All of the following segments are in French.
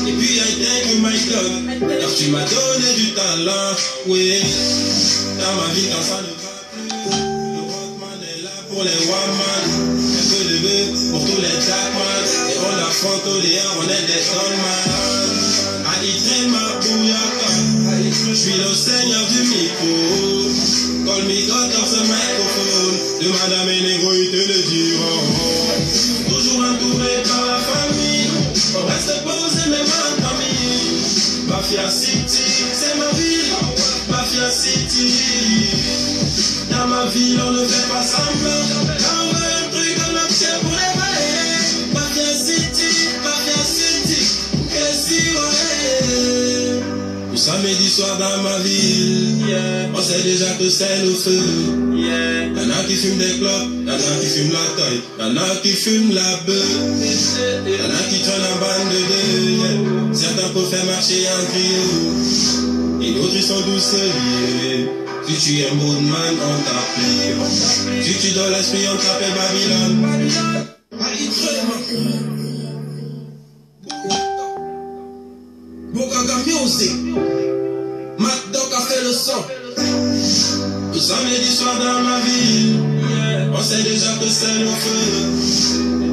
Et puis I thank you my God, car tu m'as donné du talent, oui. Dans ma vie quand ça ne va plus, le rockman est là pour les one-man, un peu de bœuf pour tous les jackman, et on affronte au dehors, on est des gunman. Alitré ma bouillaka, je suis le seigneur du micro. Call me God dans ce microphone, demande à mes négros, ils te le diront. Toujours entouré par la famille, on reste posé même en famille. Mafia City, c'est ma ville, Mafia City. Dans ma ville, on ne fait pas semblant, on veut un truc en action pour les valer. Mafia City, et si ouais. Tout samedi soir dans ma ville, on sait déjà que c'est le feu. Y'en a qui fument des clopes, y'en a qui fument la taille, y'en a qui fument la bœuf, y'en a qui traînent en bande de deux. Certains peuvent faire marcher en trio, et d'autres ils sont douces liés. Si tu es un bon man, on t'appelle. Si tu donnes l'esprit, on t'appelle Babylone. Bogaga Music, Mac Doc a fait le son. Tout samedi soir dans ma ville, on sait déjà que c'est le feu.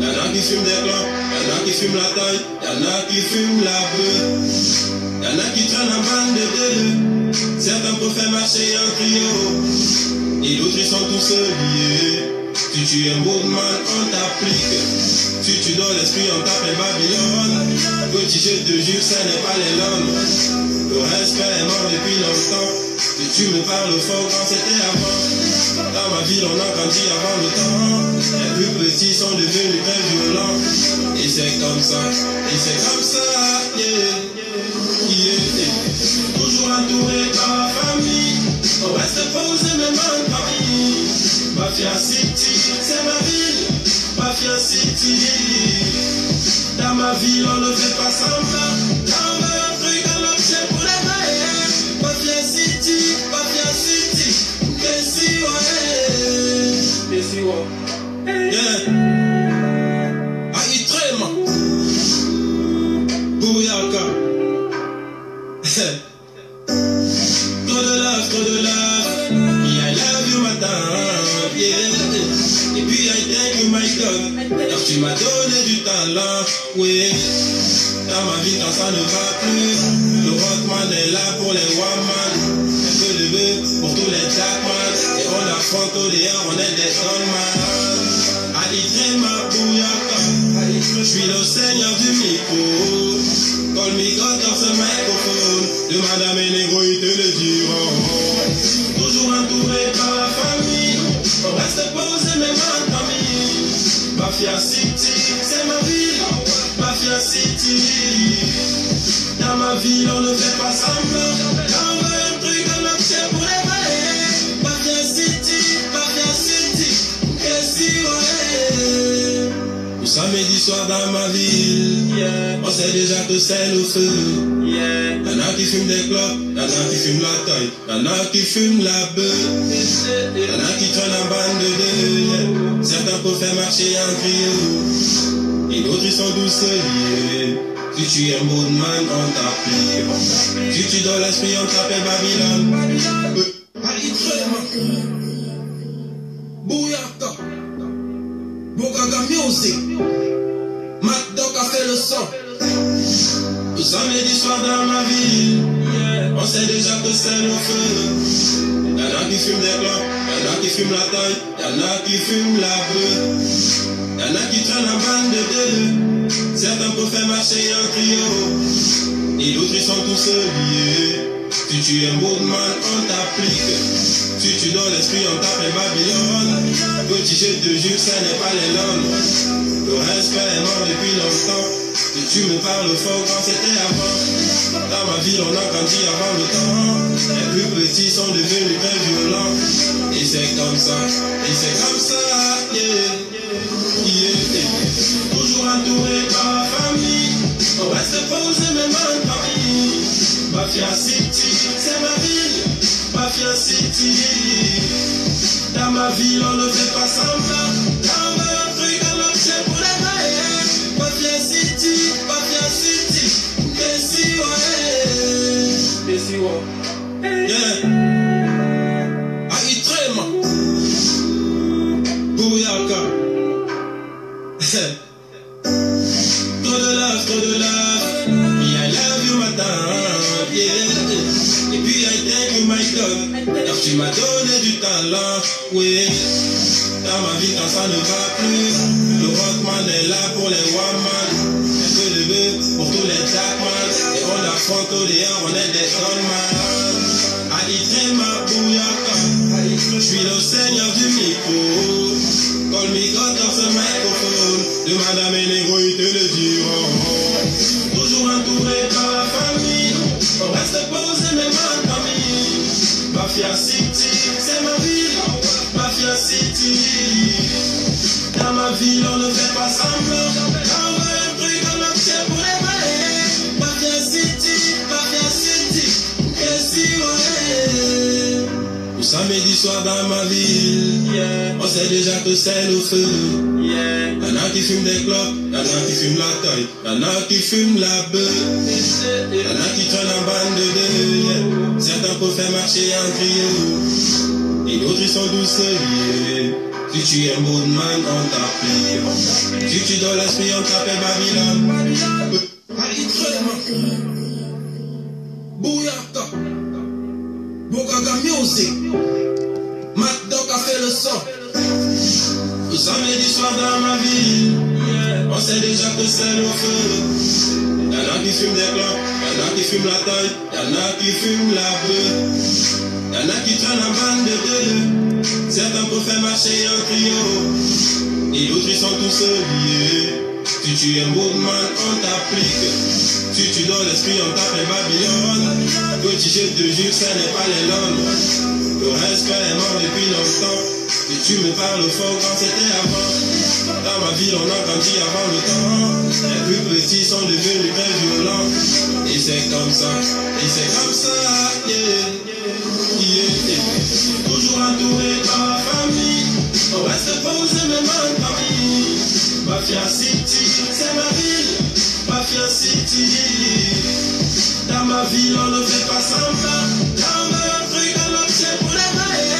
Y'en a qui fument des clopes, y'en a qui fument la taille, y'en a qui fument la bœuf, y'en a qui traînent en bande de deux. Certains peuvent faire marcher en trio, et d'autres ils sont tous liés. Si tu es un bon man, on t'applique. Si tu donnes l'esprit, on t'appelle Babylone. Petit, je te jure, ce n'est pas les langues. Le respect est mort depuis longtemps. Si tu me parles fort quand c'était avant. Dans ma ville, on a grandi avant le temps. Les plus petits sont devenus très violents. Et c'est comme ça, yeah. Toujours entouré par la famille. On reste posé même en famille. Mafia City, c'est ma ville, Mafia City. Dans ma ville, on ne fait pas semblant, on veut un truc en objet pour les mailles. Mafia City, et si ouais. Yeah. Aïtrema, Bouyaka. Trop de love, I love you madame, yeah. Et puis I thank you my God, car tu m'as donné du talent, oui. Dans ma vie quand ça ne va plus, le rockman est là pour les one-man, un peu de bœuf pour tous les jackman, et on affronte au dehors, on est des gunman. Alitré ma bouillaka, je suis le seigneur du micro. Call me God dans ce microphone, demande à mes négros, ils te le diront. Toujours entouré par la famille, on reste posé même en famille. Mafia City, c'est ma ville, Mafia City. Dans ma ville, on ne fait pas semblant, on veut un truc en action pour les valer. Mafia City, et si ouais. Tout samedi soir dans ma ville, on sait déjà que c'est le feu. Y'en a qui fument des clopes, y'en a qui fument la taille, y'en a qui fument la bœuf, y'en a qui traînent en bande de deux. Certains peuvent faire marcher en trio, et d'autres ils sont douces liés. Si tu es un bon man, on t'applique. Si tu donnes l'esprit, on t'appelle Babylone. Bouyaka, Bogaga Music, Mac Doc a fait le son. Tout samedi soir dans ma ville, on sait déjà que c'est le feu. Y'en a qui fument des clopes, y'en a qui fument la taille, y'en a qui fument la bœuf, y'en a qui traînent en bande de deux. Certains peuvent faire marcher en trio, et d'autres ils sont tous liés. Si tu es un bon man, on t'applique. Si tu donnes l'esprit, on t'appelle Babylone. Petit, je te jure, ce n'est pas les langues. Le respect est mort depuis longtemps. Si tu me parles fort quand c'était avant. Dans ma ville, on a grandi avant le temps. Les plus petits sont devenus très violents. Et c'est comme ça, yeah. Toujours entouré par la famille, on reste posé même en famille. Mafia City, c'est ma ville, Mafia City. Dans ma ville, on ne fait pas semblant, on veut un truc en objet Trop de love, yeah, I love you madame, yeah. Et puis I thank you my God, car tu m'as donné du talent, oui. Dans ma vie quand ça ne va plus, le rockman est là pour les woman, un peu de bœuf pour tous les jackman, et on affronte au dehors, on est des gunman. Alitré ma bouillaka, je suis le seigneur du micro. Call me God dans ce microphone, de madame et négro, ils te le diront. Toujours entouré par la famille, on reste posé même en famille. Mafia City, c'est ma ville, Mafia City. Dans ma ville, on ne fait pas semblant, on veut un truc en marché pour les balais. Mafia City, et si ouais. Au samedi soir dans ma ville, yeah. On sait déjà que c'est le feu, yeah. Y'en a qui fument des clopes, y'en a qui fument la taille, y'en a qui fument la beuh, y'en a qui traînent en bande de deux, yeah. Certains peuvent faire marcher en trio, et d'autres ils sont douces liés. Si tu es un bon man, on t'applique. Si tu donnes l'esprit, on t'appelle Babylone. Bouyaka, Bogaga Music, Mac Doc a fait le son. Le samedi soir dans ma ville, yeah. On sait déjà que c'est le feu. Y'en a qui fument des clopes, y'en a qui fument la taille, y'en a qui fument la beuh, y'en a qui traînent en bande de deux. Certains peuvent faire marcher un trio, et d'autres ils sont tous liés. Si tu es un bon man, on t'applique. Si tu donnes l'esprit, on t'appelle Babylone. Petit je te jure, ce n'est pas les langues. Le respect est mort depuis longtemps. Et tu me parles fort quand c'était avant. Dans ma ville, on a grandi avant le temps. Les plus petits sont devenus très violents. Et c'est comme ça, yeah, yeah. Toujours entouré par la famille. On reste posé même en famille. Mafia City, c'est ma ville, Mafia City. Dans ma ville, on ne fait pas semblant, on veut un truc à marché pour les mailles.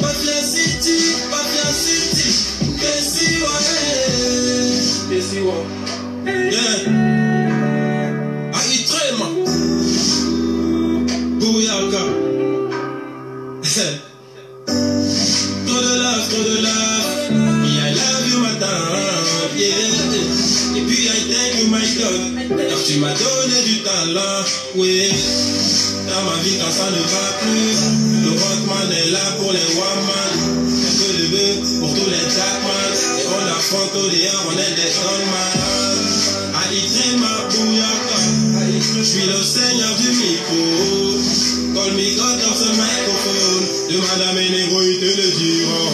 Mafia City, qu'est-ce ouais. Yeah. Aïtrema, Bouyaka. Trop de love, yeah, I love you madame, yeah. Et puis I thank you my God, car tu m'as donné du talent, oui. Dans ma vie quand ça ne va plus, le rockman est là pour les woman, un peu de bœuf pour tous les jackman, et on affronte au dehors, on est des gunman. Alitré ma bouillaka, je suis le seigneur du micro. Call me God dans ce microphone, de madame et négro, ils te le diront.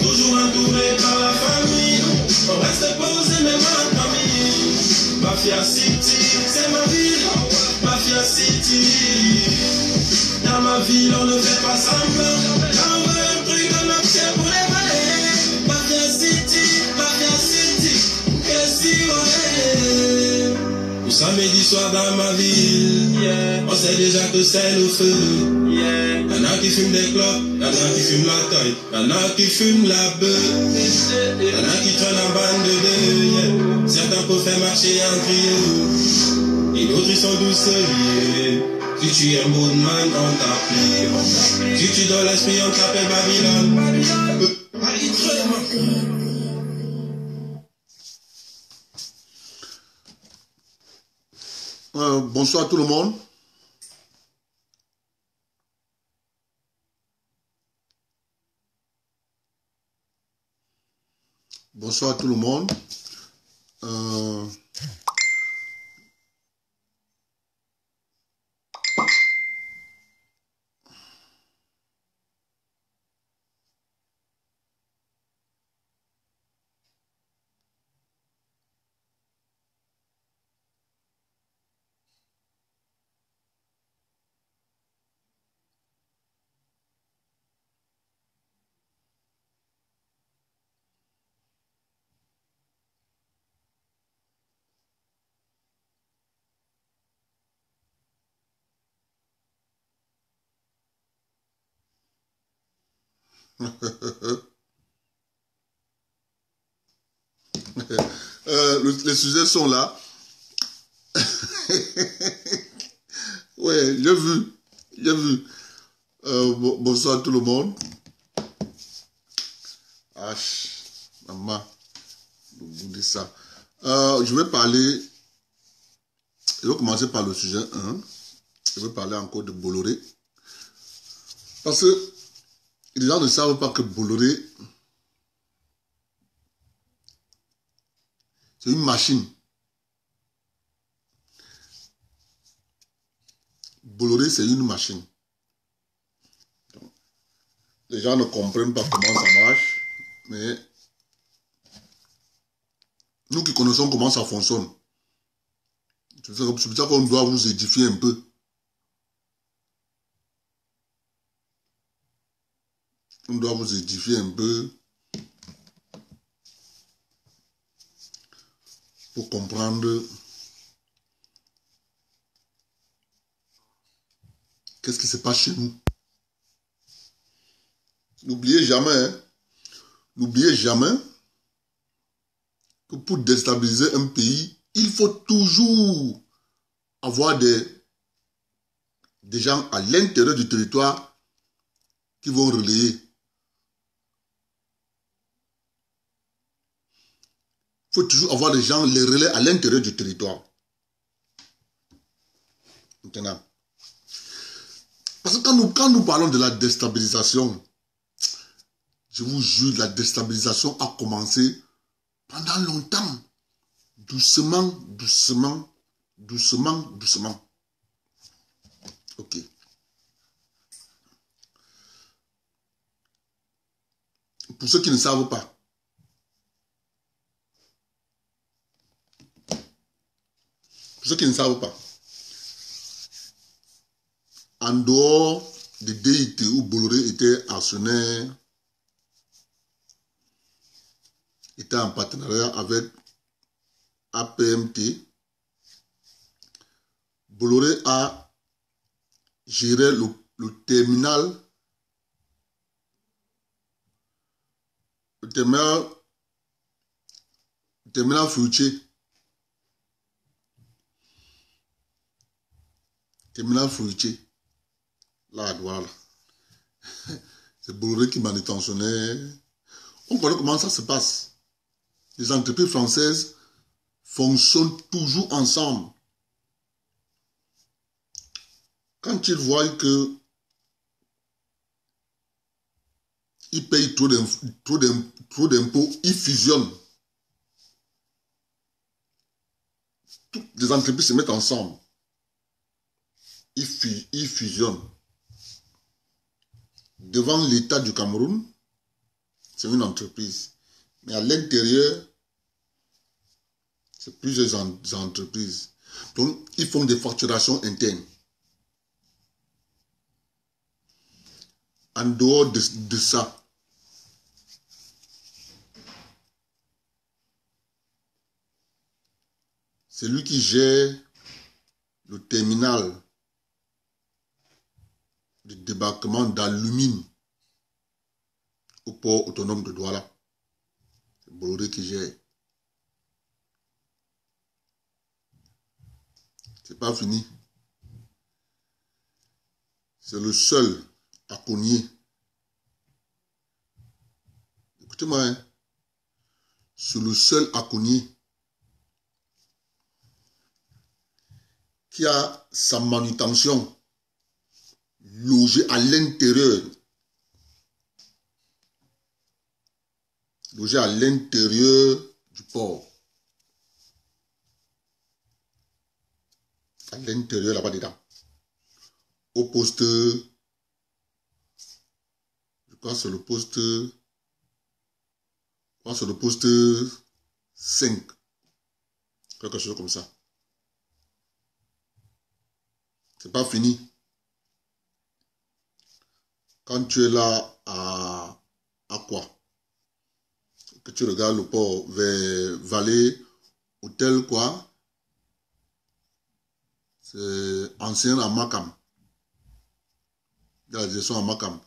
Toujours entouré par la famille, on reste posé même en famille. Mafia City, c'est ma ville, Mafia City. Dans ma ville, on ne fait pas semblant, on veut un truc en marché pour les balais. Mafia City, qu'est-ce ouais. Au samedi soir dans ma ville, yeah. On sait déjà que c'est le feu, yeah. Y'en a qui fument des clopes, y'en a qui fument la taille, y'en a qui fument la beuh, y'en a qui traînent en bande de deux, yeah. Certains peuvent faire marcher en trio, et d'autres ils sont douces liés. Si tu es un bon man, on t'applique. Si tu donnes l'esprit, on t'appelle Babylone. Bonsoir tout le monde. Bonsoir tout le monde. les sujets sont là. Ouais, j'ai vu. J'ai vu. Bonsoir tout le monde. Ah, maman, le bout de ça. Je vais parler. Je vais commencer par le sujet 1. Je vais parler encore de Bolloré. Parce que les gens ne savent pas que Bolloré, c'est une machine. Bolloré, c'est une machine. Donc, les gens ne comprennent pas comment ça marche, mais nous qui connaissons comment ça fonctionne, c'est pour ça qu'on doit vous édifier un peu. On doit vous édifier un peu pour comprendre qu'est-ce qui se passe chez nous. N'oubliez jamais, hein, n'oubliez jamais que pour déstabiliser un pays, il faut toujours avoir des gens à l'intérieur du territoire qui vont relayer. Il faut toujours avoir des gens, les relais à l'intérieur du territoire. Maintenant. Parce que quand nous parlons de la déstabilisation, je vous jure, la déstabilisation a commencé pendant longtemps. Doucement, doucement, doucement, doucement. Ok. Pour ceux qui ne savent pas, en dehors des DIT où Bolloré était actionnaire, était en partenariat avec APMT, Bolloré a géré le terminal fruitier. Terminal fruitier. Là, à Douala. C'est Bolloré qui manutentionnait. On connaît comment ça se passe. Les entreprises françaises fonctionnent toujours ensemble. Quand ils voient que ils payent trop d'impôts, ils fusionnent. Toutes les entreprises se mettent ensemble. Ils fusionnent. Devant l'État du Cameroun, c'est une entreprise. Mais à l'intérieur, c'est plusieurs entreprises. Donc, ils font des facturations internes. En dehors de ça, c'est lui qui gère le terminal de débarquement d'alumine au port autonome de Douala. C'est Bolloré qui gère. C'est pas fini. C'est le seul à cogner. Écoutez-moi, hein. C'est le seul à cogner qui a sa manutention logée à l'intérieur. Logée à l'intérieur du port. À l'intérieur, là-bas dedans. Au poste, je crois que c'est le poste, 5. Quelque chose comme ça. C'est pas fini. Quand tu es là à quoi? Que tu regardes le port vers Vallée, hôtel quoi? C'est ancien à Makam. La gestion à Makam.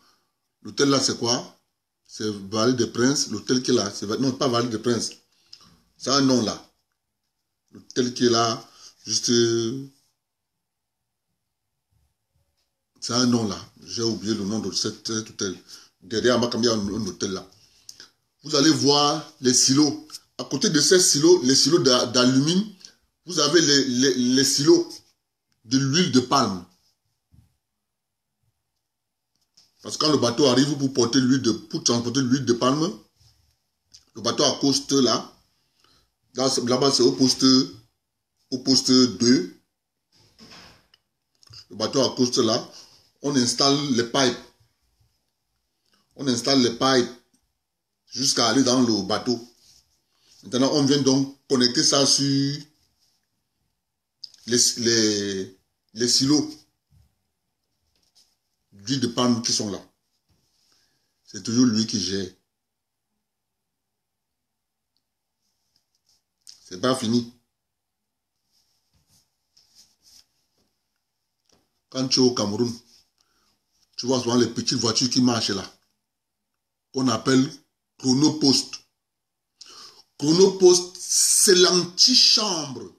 L'hôtel là c'est quoi? C'est Vallée des Princes. L'hôtel qui est là, non pas Vallée des Princes. C'est un nom là. L'hôtel qui est là, juste... c'est un nom là. J'ai oublié le nom de cet hôtel. Derrière Makam, il y a un hôtel là. Vous allez voir les silos. À côté de ces silos, les silos d'alumine, vous avez les silos de l'huile de palme. Parce que quand le bateau arrive pour transporter l'huile de palme, le bateau accoste là. Là-bas, c'est au poste 2. Le bateau accoste là. On installe les pipes. On installe les pipes jusqu'à aller dans le bateau. Maintenant, on vient donc connecter ça sur les silos d'huile de palme qui sont là. C'est toujours lui qui gère. C'est pas fini. Quand tu es au Cameroun, tu vois souvent les petites voitures qui marchent là, qu'on appelle chronopost. Chronopost, c'est l'antichambre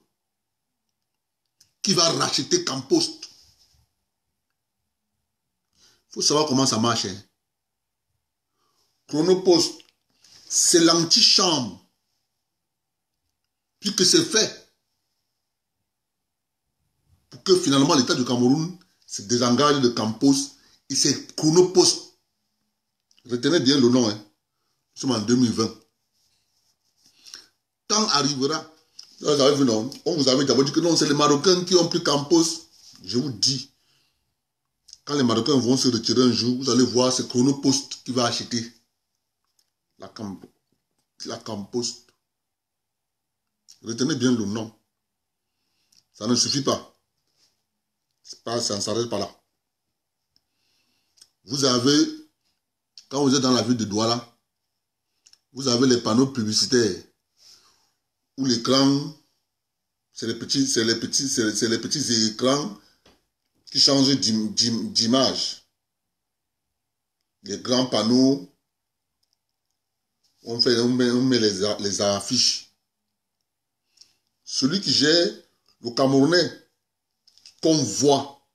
qui va racheter Campost. Il faut savoir comment ça marche. Hein. Chronopost, c'est l'antichambre. Puis que c'est fait pour que finalement l'État du Cameroun se désengage de Campost et c'est Chronopost. Retenez bien le nom. Hein. Nous sommes en 2020. Quand arrivera, on vous avait d'abord dit que non, c'est les Marocains qui ont pris Campost. Je vous dis, quand les Marocains vont se retirer un jour, vous allez voir, c'est Chronopost qui va acheter la Campost. Retenez bien le nom. Ça ne suffit pas. Ça ne s'arrête pas là. Vous avez, quand vous êtes dans la ville de Douala, vous avez les panneaux publicitaires où l'écran, c'est les petits écrans qui changent d'image. Les grands panneaux, on met les affiches. Celui qui gère le Camerounais qu'on voit,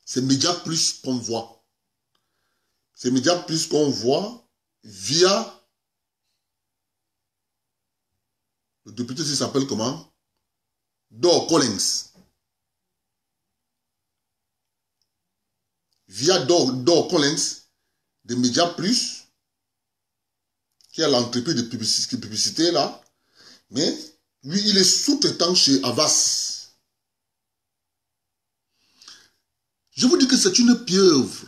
c'est Média Plus qu'on voit. C'est Média Plus qu'on voit via le député qui s'appelle comment? Dor Collins. Via Dor Collins de Média Plus, qui a l'entreprise de publicité là, mais lui, il est sous-traitant chez Havas. Je vous dis que c'est une pieuvre.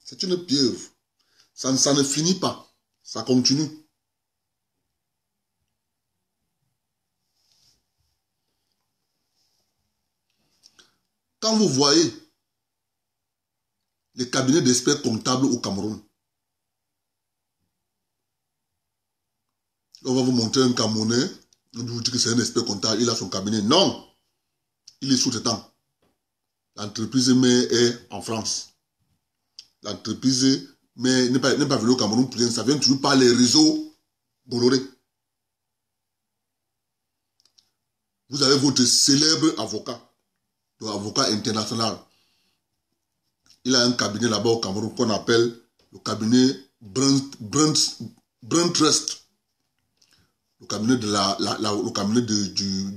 C'est une pieuvre. Ça ne finit pas. Ça continue. Quand vous voyez les cabinets d'experts comptables au Cameroun, on va vous montrer un Camerounais, on vous dit que c'est un expert comptable, il a son cabinet. Non, il est sous-traitant. L'entreprise est en France. L'entreprise n'est pas venue au Cameroun pour rien, ça vient toujours par les réseaux Bolloré. Vous avez votre célèbre avocat, l'avocat international. Il a un cabinet là-bas au Cameroun qu'on appelle le cabinet Brand Trust. Le cabinet, du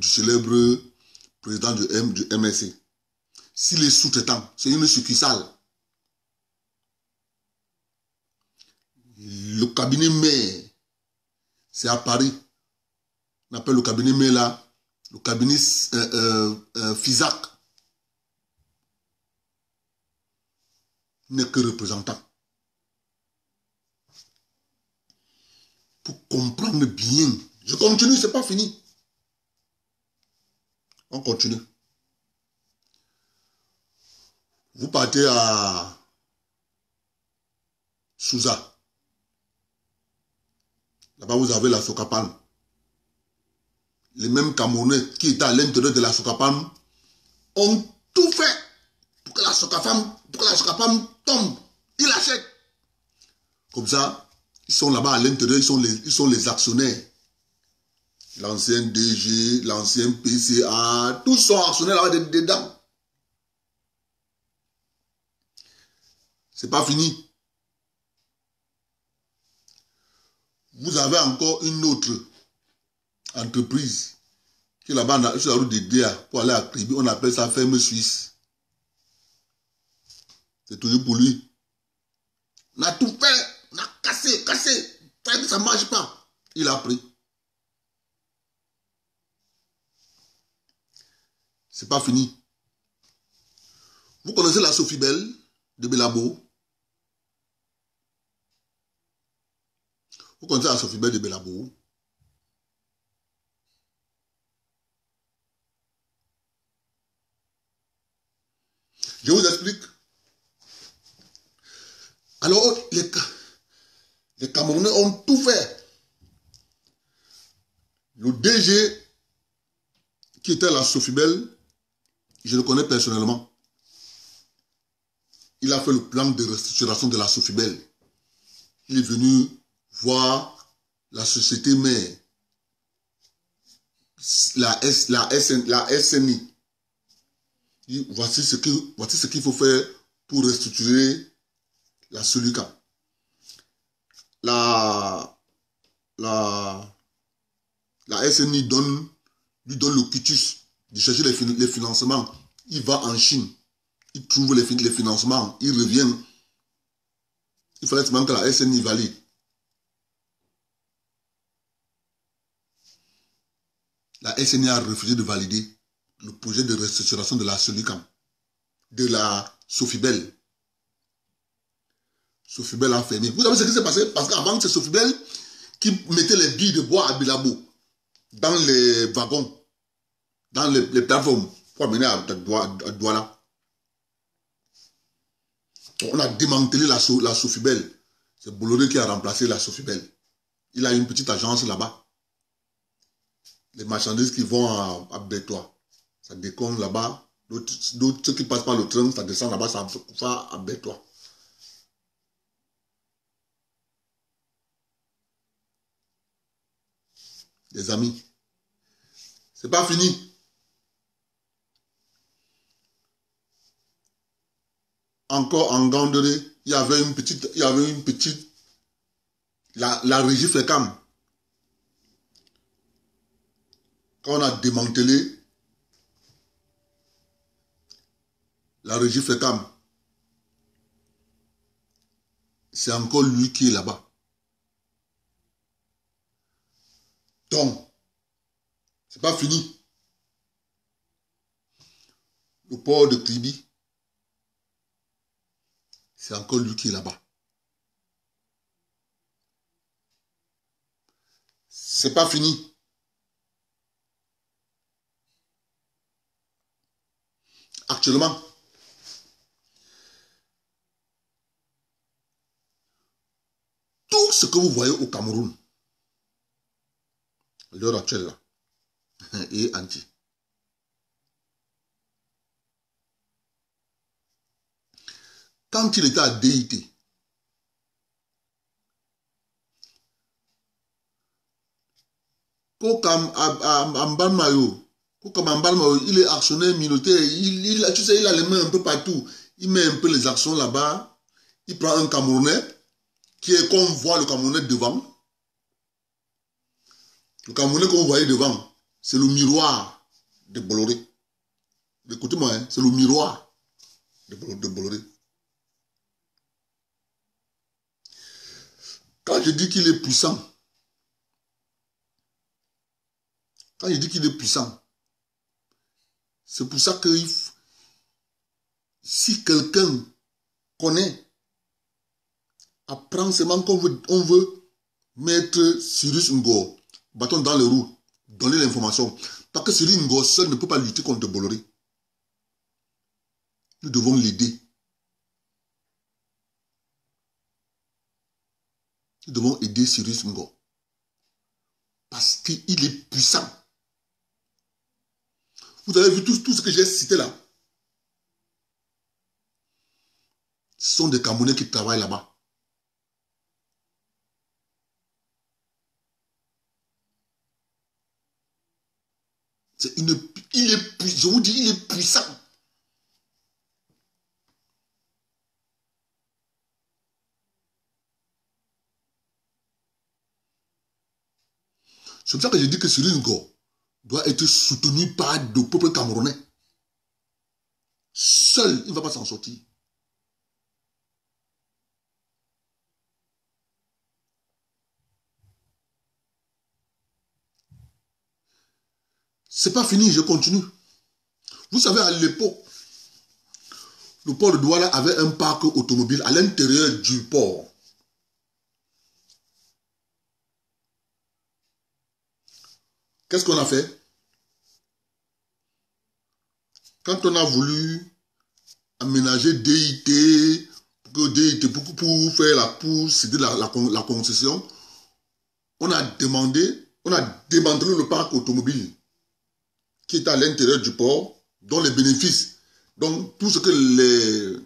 célèbre président du MSC. S'il est sous-traitant, c'est une succursale. Le cabinet mère, c'est à Paris. On appelle le cabinet mère là, le cabinet FISAC. Il n'est que représentant. Pour comprendre bien. Je continue, c'est pas fini. On continue. Vous partez à Souza. Là-bas, vous avez la Socapam. Les mêmes Camerounais qui étaient à l'intérieur de la Socapam ont tout fait pour que la Socapam tombe. Ils l'achètent. Comme ça, Ils sont là-bas à l'intérieur, ils sont les actionnaires. L'ancien DG, l'ancien PCA, tous sont actionnaires là-bas dedans. C'est pas fini. Vous avez encore une autre entreprise qui est là-bas sur la route de Déa pour aller à Kribi. On appelle ça ferme suisse. C'est toujours pour lui. On a tout fait. On a cassé. Ça ne marche pas. Il a pris. C'est pas fini. Vous connaissez la Sofibel de Belabo? Vous connaissez la Sofibel de Belabo? Je vous explique. Alors, les Camerounais ont tout fait. Le DG qui était à la Sofibel, je le connais personnellement. Il a fait le plan de restructuration de la Sofibel. Il est venu voir la société mère, la SNI. Voici ce qu'il faut faire pour restructurer la Soluca. La SNI lui donne le quitus de chercher les financements. Il va en Chine. Il trouve les financements. Il revient. Il fallait seulement que la SNI valide. La SNI a refusé de valider le projet de restructuration de la Solucam, de la Sofibel. Sofibel a fermé. Vous savez ce qui s'est passé? Parce qu'avant, c'est Sofibel qui mettait les billes de bois à Bilabo dans les wagons, dans les plateformes pour amener à Douala. On a démantelé la Sofibel. C'est Bolloré qui a remplacé la Sofibel. Il a une petite agence là-bas. Les marchandises qui vont à Bétois, ça décolle là-bas. Ceux qui passent par le train, ça descend là-bas, ça va à Bétois. Les amis, c'est pas fini. Encore en Gandoré, il y avait une petite, la régie Fécam. Quand on a démantelé la régie Fécam, c'est encore lui qui est là-bas. Donc, c'est pas fini. Le port de Kribi, c'est encore lui qui est là-bas. C'est pas fini. Actuellement, tout ce que vous voyez au Cameroun, à l'heure actuelle là, est anti. Quand il était à DIT, il est actionnaire minoritaire, tu sais, il a les mains un peu partout. Il met un peu les actions là-bas. Il prend un Camerounais qui est comme voit le Camerounais devant. Le Camerounais que vous voyez devant, c'est le miroir de Bolloré. Écoutez-moi, hein, c'est le miroir de Bolloré. Quand je dis qu'il est puissant, c'est pour ça que si quelqu'un connaît, apprend seulement qu'on veut mettre Cyrus Ngor, bâton dans les roues, donner l'information. Parce que Cyrus Ngor seul ne peut pas lutter contre Bolloré. Nous devons l'aider. Nous devons aider Cyrus Ngor. Parce qu'il est puissant. Vous avez vu tout ce que j'ai cité là. Ce sont des Camerounais qui travaillent là-bas. Je vous dis, il est puissant. C'est pour ça que je dis que Cyril Ngor doit être soutenu par le peuple camerounais. Seul, il ne va pas s'en sortir. C'est pas fini, je continue. Vous savez, à l'époque, le port de Douala avait un parc automobile à l'intérieur du port. Qu'est-ce qu'on a fait? Quand on a voulu aménager DIT, pour faire céder la concession, on a démantelé le parc automobile qui est à l'intérieur du port, dont les bénéfices, donc tout ce que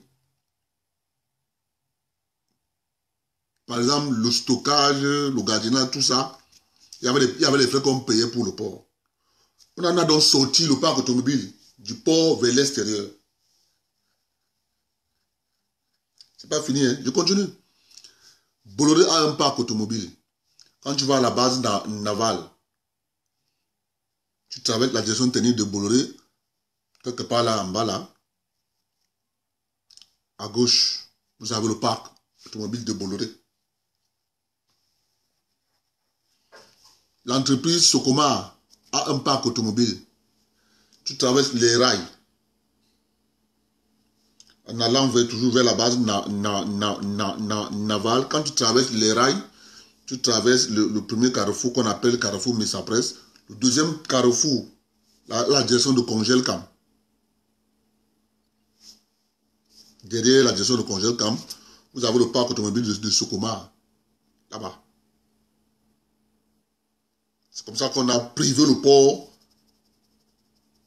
par exemple, le stockage, le gardiennage, tout ça, il y avait les frais qu'on payait pour le port. On en a donc sorti le parc automobile du port vers l'extérieur. C'est pas fini, hein? Je continue. Bolloré a un parc automobile. Quand tu vas à la base navale, tu traverses la direction technique de Bolloré, quelque part là en bas là, à gauche, vous avez le parc automobile de Bolloré. L'entreprise Socoma a un parc automobile. Tu traverses les rails en allant toujours vers la base navale. Quand tu traverses les rails, tu traverses le premier carrefour qu'on appelle carrefour Messapresse. Le deuxième carrefour, la direction de Congelcam. Derrière la direction de Congelcam, vous avez le parc automobile de Socoma, là-bas. C'est comme ça qu'on a privé le port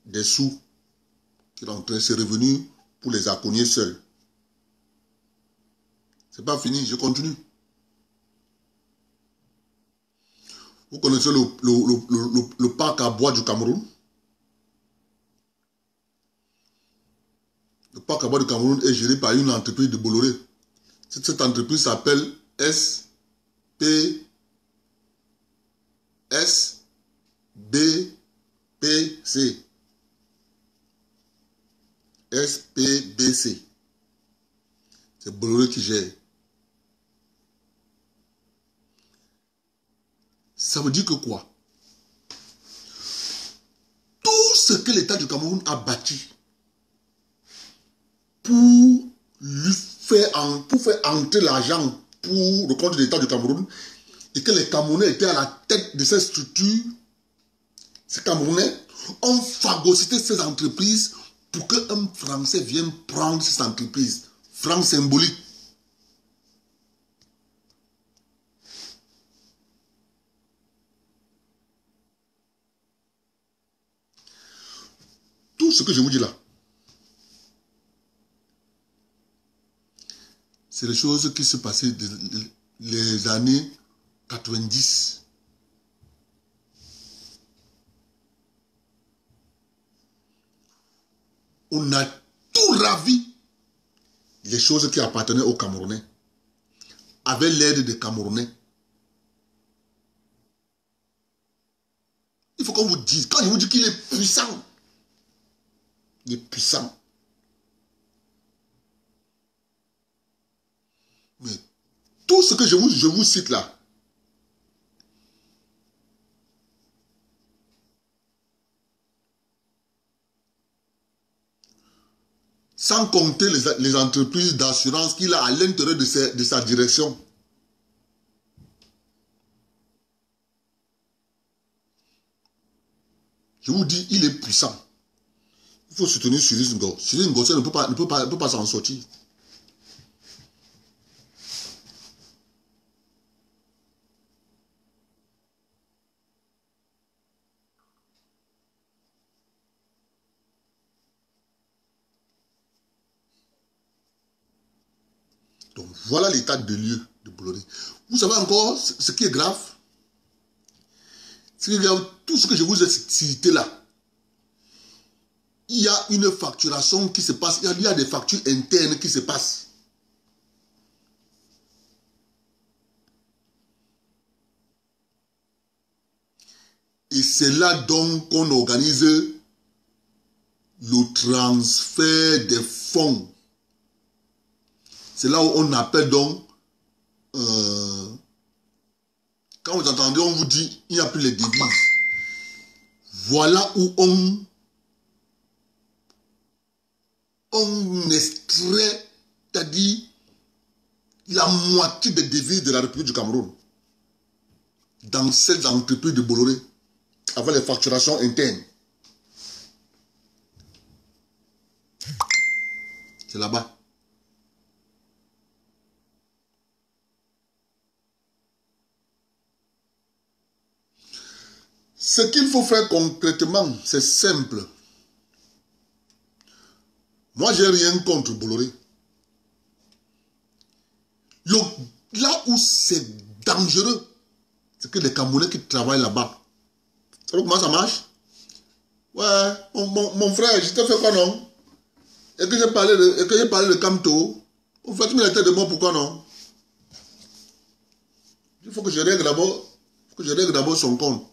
des sous qui rentraient, c'est revenu pour les accognés seuls. C'est pas fini, je continue. Vous connaissez le parc à bois du Cameroun? Le parc à bois du Cameroun est géré par une entreprise de Bolloré. Cette entreprise s'appelle SBPC. SPBC. C'est Bolloré qui gère. Ça veut dire que quoi? Tout ce que l'État du Cameroun a bâti pour faire entrer l'argent pour le compte de l'État du Cameroun et que les Camerounais étaient à la tête de cette structure, ces Camerounais ont phagocyté ces entreprises pour qu'un Français vienne prendre ces entreprises. Franc symbolique. Tout ce que je vous dis là, c'est les choses qui se passaient les années 90. On a tout ravi les choses qui appartenaient aux Camerounais, avec l'aide des Camerounais. Il faut qu'on vous dise, quand je vous dis qu'il est puissant, il est puissant. Mais tout ce que je vous cite là, sans compter les entreprises d'assurance qu'il a à l'intérieur de sa direction. Je vous dis, il est puissant. Il faut soutenir Cyril Ngor. Cyril Ngor ne peut pas s'en sortir. Donc voilà l'état de lieu de Bolloré. Vous savez encore ce qui est grave? C'est que tout ce que je vous ai cité là, il y a une facturation qui se passe, il y a des factures internes qui se passent. Et c'est là donc qu'on organise le transfert des fonds. C'est là où on appelle donc, quand vous entendez, on vous dit, il n'y a plus les devises. Voilà où on extrait, c'est-à-dire la moitié des devises de la République du Cameroun dans cette entreprise de Bolloré, avec les facturations internes. C'est là-bas. Ce qu'il faut faire concrètement, c'est simple. Moi, j'ai rien contre Bolloré. Là où c'est dangereux, c'est que les Camerounais qui travaillent là-bas. Vous savez comment ça marche? Ouais, mon frère, je t'ai fait quoi non? Et que j'ai parlé de Camto. Vous faites une tête de moi, pourquoi non? Il faut que je règle d'abord son compte.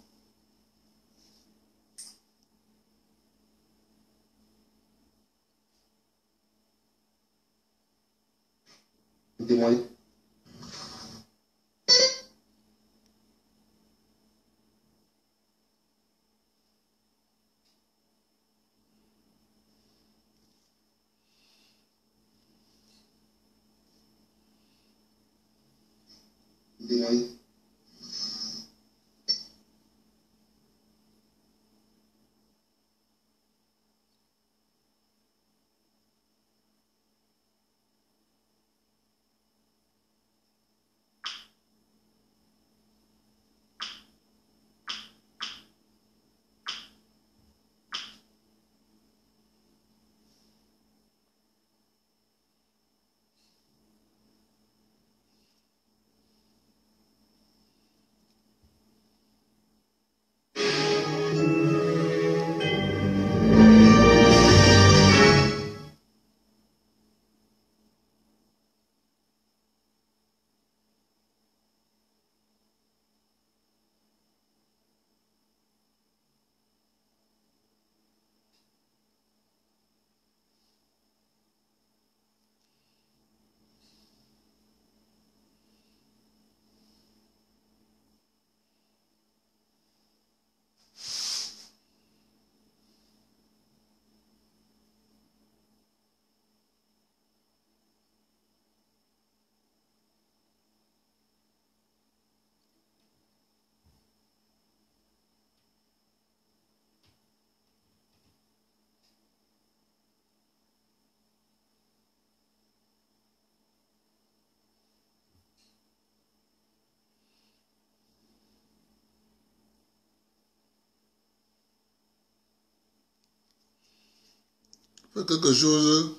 Fais quelque chose.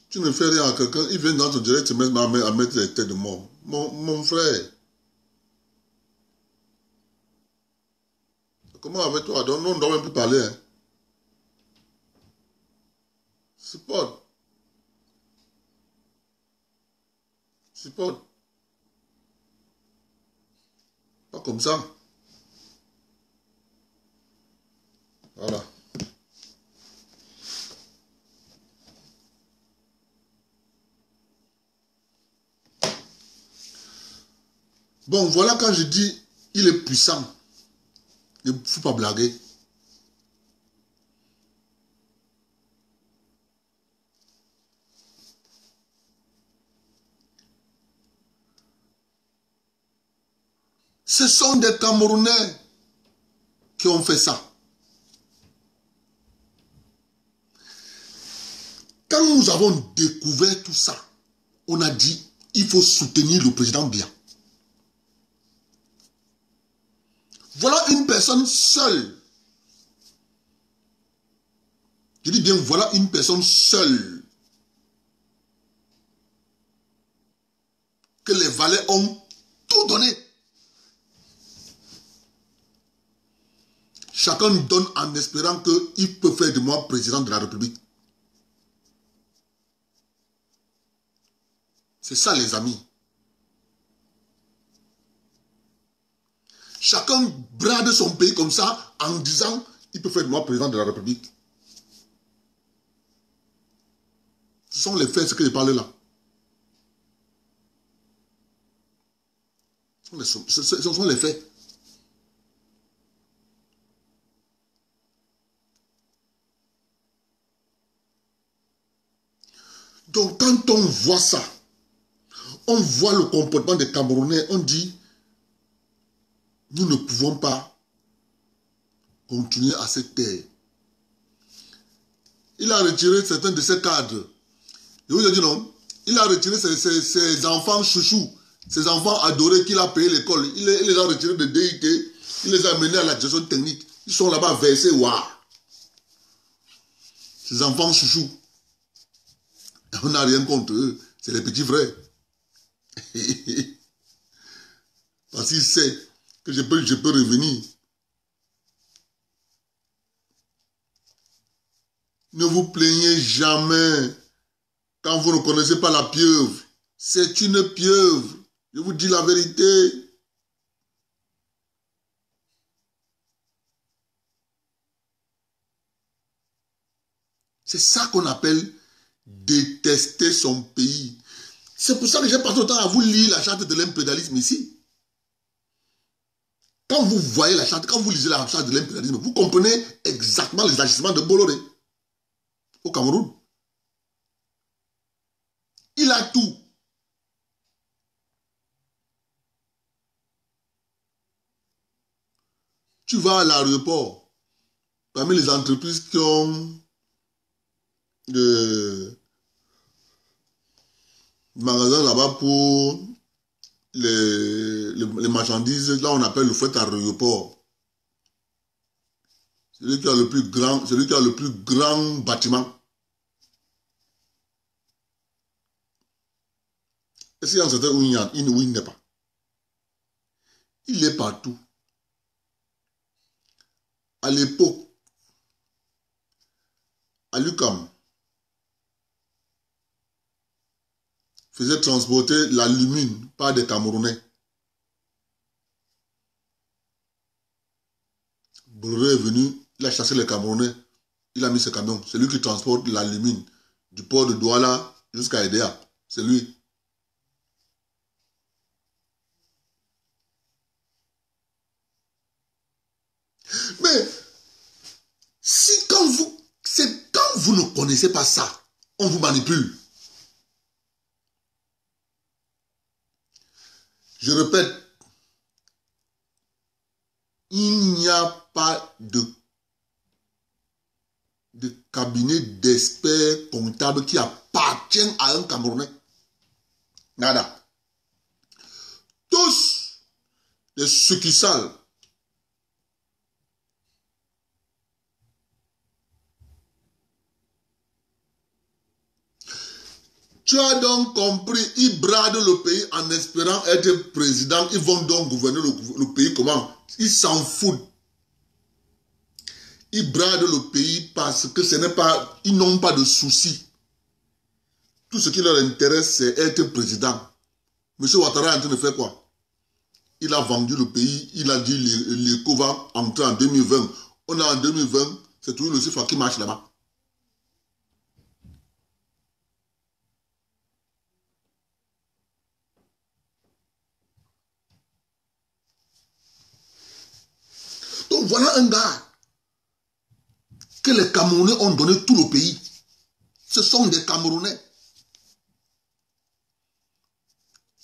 Tu ne fais rien à quelqu'un, il vient dans ton direct, tu mets à mettre les têtes de mort. Mon frère. Comment avec toi? Donc, on ne doit même plus parler. Hein. Support. Support. Pas comme ça. Voilà. Bon, voilà quand je dis, il est puissant. Il ne faut pas blaguer. Ce sont des Camerounais qui ont fait ça. Quand nous avons découvert tout ça, on a dit, il faut soutenir le président Biya. Voilà une personne seule. Je dis bien, voilà une personne seule. Que les valets ont tout donné. Chacun donne en espérant qu'il peut faire de moi président de la République. C'est ça les amis. Chacun brade son pays comme ça en disant il peut faire de moi président de la République. Ce sont les faits, ce que je parlais là. Ce sont les faits. Donc quand on voit ça, on voit le comportement des Camerounais, on dit, nous ne pouvons pas continuer à cette terre. Il a retiré certains de ses cadres. Je vous ai dit non, il a retiré ses enfants chouchous, ses enfants adorés qu'il a payé l'école. Il les a retirés de DIT, il les a menés à la gestion technique. Ils sont là-bas versés, waouh. Ses enfants chouchous. On n'a rien contre eux, c'est les petits frères. Parce qu'il sait que je peux revenir. Ne vous plaignez jamais quand vous ne connaissez pas la pieuvre. C'est une pieuvre. Je vous dis la vérité. C'est ça qu'on appelle détester son pays. C'est pour ça que j'ai passé autant à vous lire la charte de l'impérialisme ici. Quand vous voyez la charte, quand vous lisez la charte de l'impérialisme, vous comprenez exactement les agissements de Bolloré au Cameroun. Il a tout. Tu vas à l'aéroport, parmi les entreprises qui ont des magasins là-bas pour les marchandises, là on appelle le fret à l'aéroport. Celui qui a le plus grand bâtiment. Est-ce qu'il y a un certain où il n'est pas? Il est partout. À l'époque, à l'UQAM, faisait transporter l'alumine par des Camerounais. Bolloré est venu, il a chassé les Camerounais, il a mis ce camion. C'est lui qui transporte l'alumine du port de Douala jusqu'à Edea. C'est lui. Mais si quand vous ne connaissez pas ça, on vous manipule. Je répète, il n'y a pas de cabinet d'experts comptables qui appartient à un Camerounais. Nada. Tous des succursales. Tu as donc compris, ils bradent le pays en espérant être président. Ils vont donc gouverner le pays comment? Ils s'en foutent. Ils bradent le pays parce que ce n'est pas, ils n'ont pas de soucis. Tout ce qui leur intéresse, c'est être président. M. Ouattara est en train de faire quoi? Il a vendu le pays, il a dit l'éco va entrer en 2020. On est en 2020, c'est toujours le CFA qui marche là-bas. Donc voilà un gars que les Camerounais ont donné tout le pays. Ce sont des Camerounais.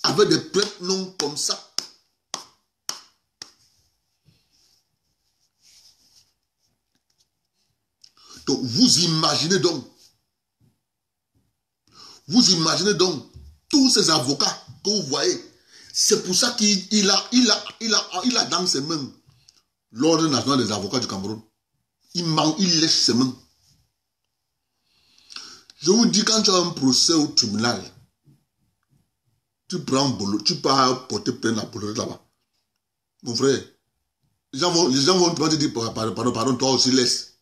Avec des prénoms comme ça. Donc vous imaginez donc tous ces avocats que vous voyez. C'est pour ça qu'il a dans ses mains l'ordre national des avocats du Cameroun. Il lèche ses mains. Je vous dis, quand tu as un procès au tribunal, tu pars porter plainte à Bolloré là-bas. Mon frère, les gens vont te dire, pardon, toi aussi laisse.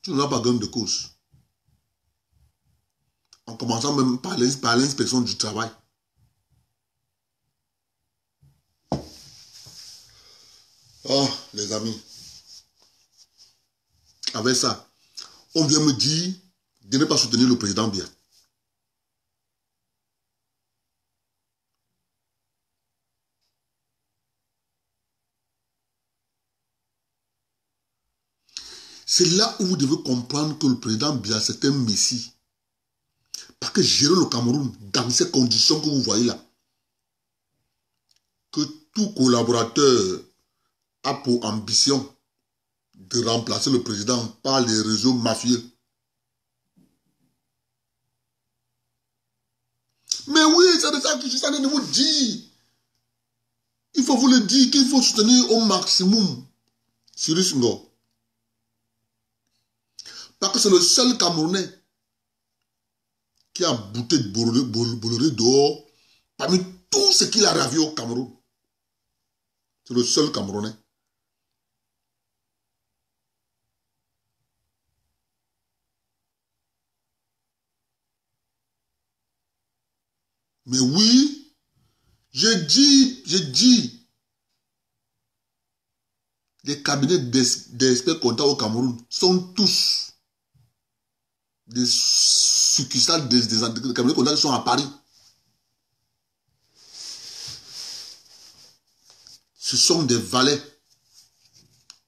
Tu n'auras pas gain de cause. En commençant même par l'inspection du travail. Oh, les amis. Avec ça, on vient me dire de ne pas soutenir le président Biya. C'est là où vous devez comprendre que le président Biya, c'est un messie. Parce que gérer le Cameroun dans ces conditions que vous voyez là, que tout collaborateur a pour ambition de remplacer le président par les réseaux mafieux. Mais oui, c'est de ça que je suis en train de vous dire. Il faut vous le dire qu'il faut soutenir au maximum Cyrus Ngor. Parce que c'est le seul Camerounais qui a bouté de Bolloré dehors parmi tout ce qu'il a ravi au Cameroun. C'est le seul Camerounais. Mais oui, j'ai dit, les cabinets d'experts comptables au Cameroun sont tous des succursales des cabinets comptables qui sont à Paris. Ce sont des valets.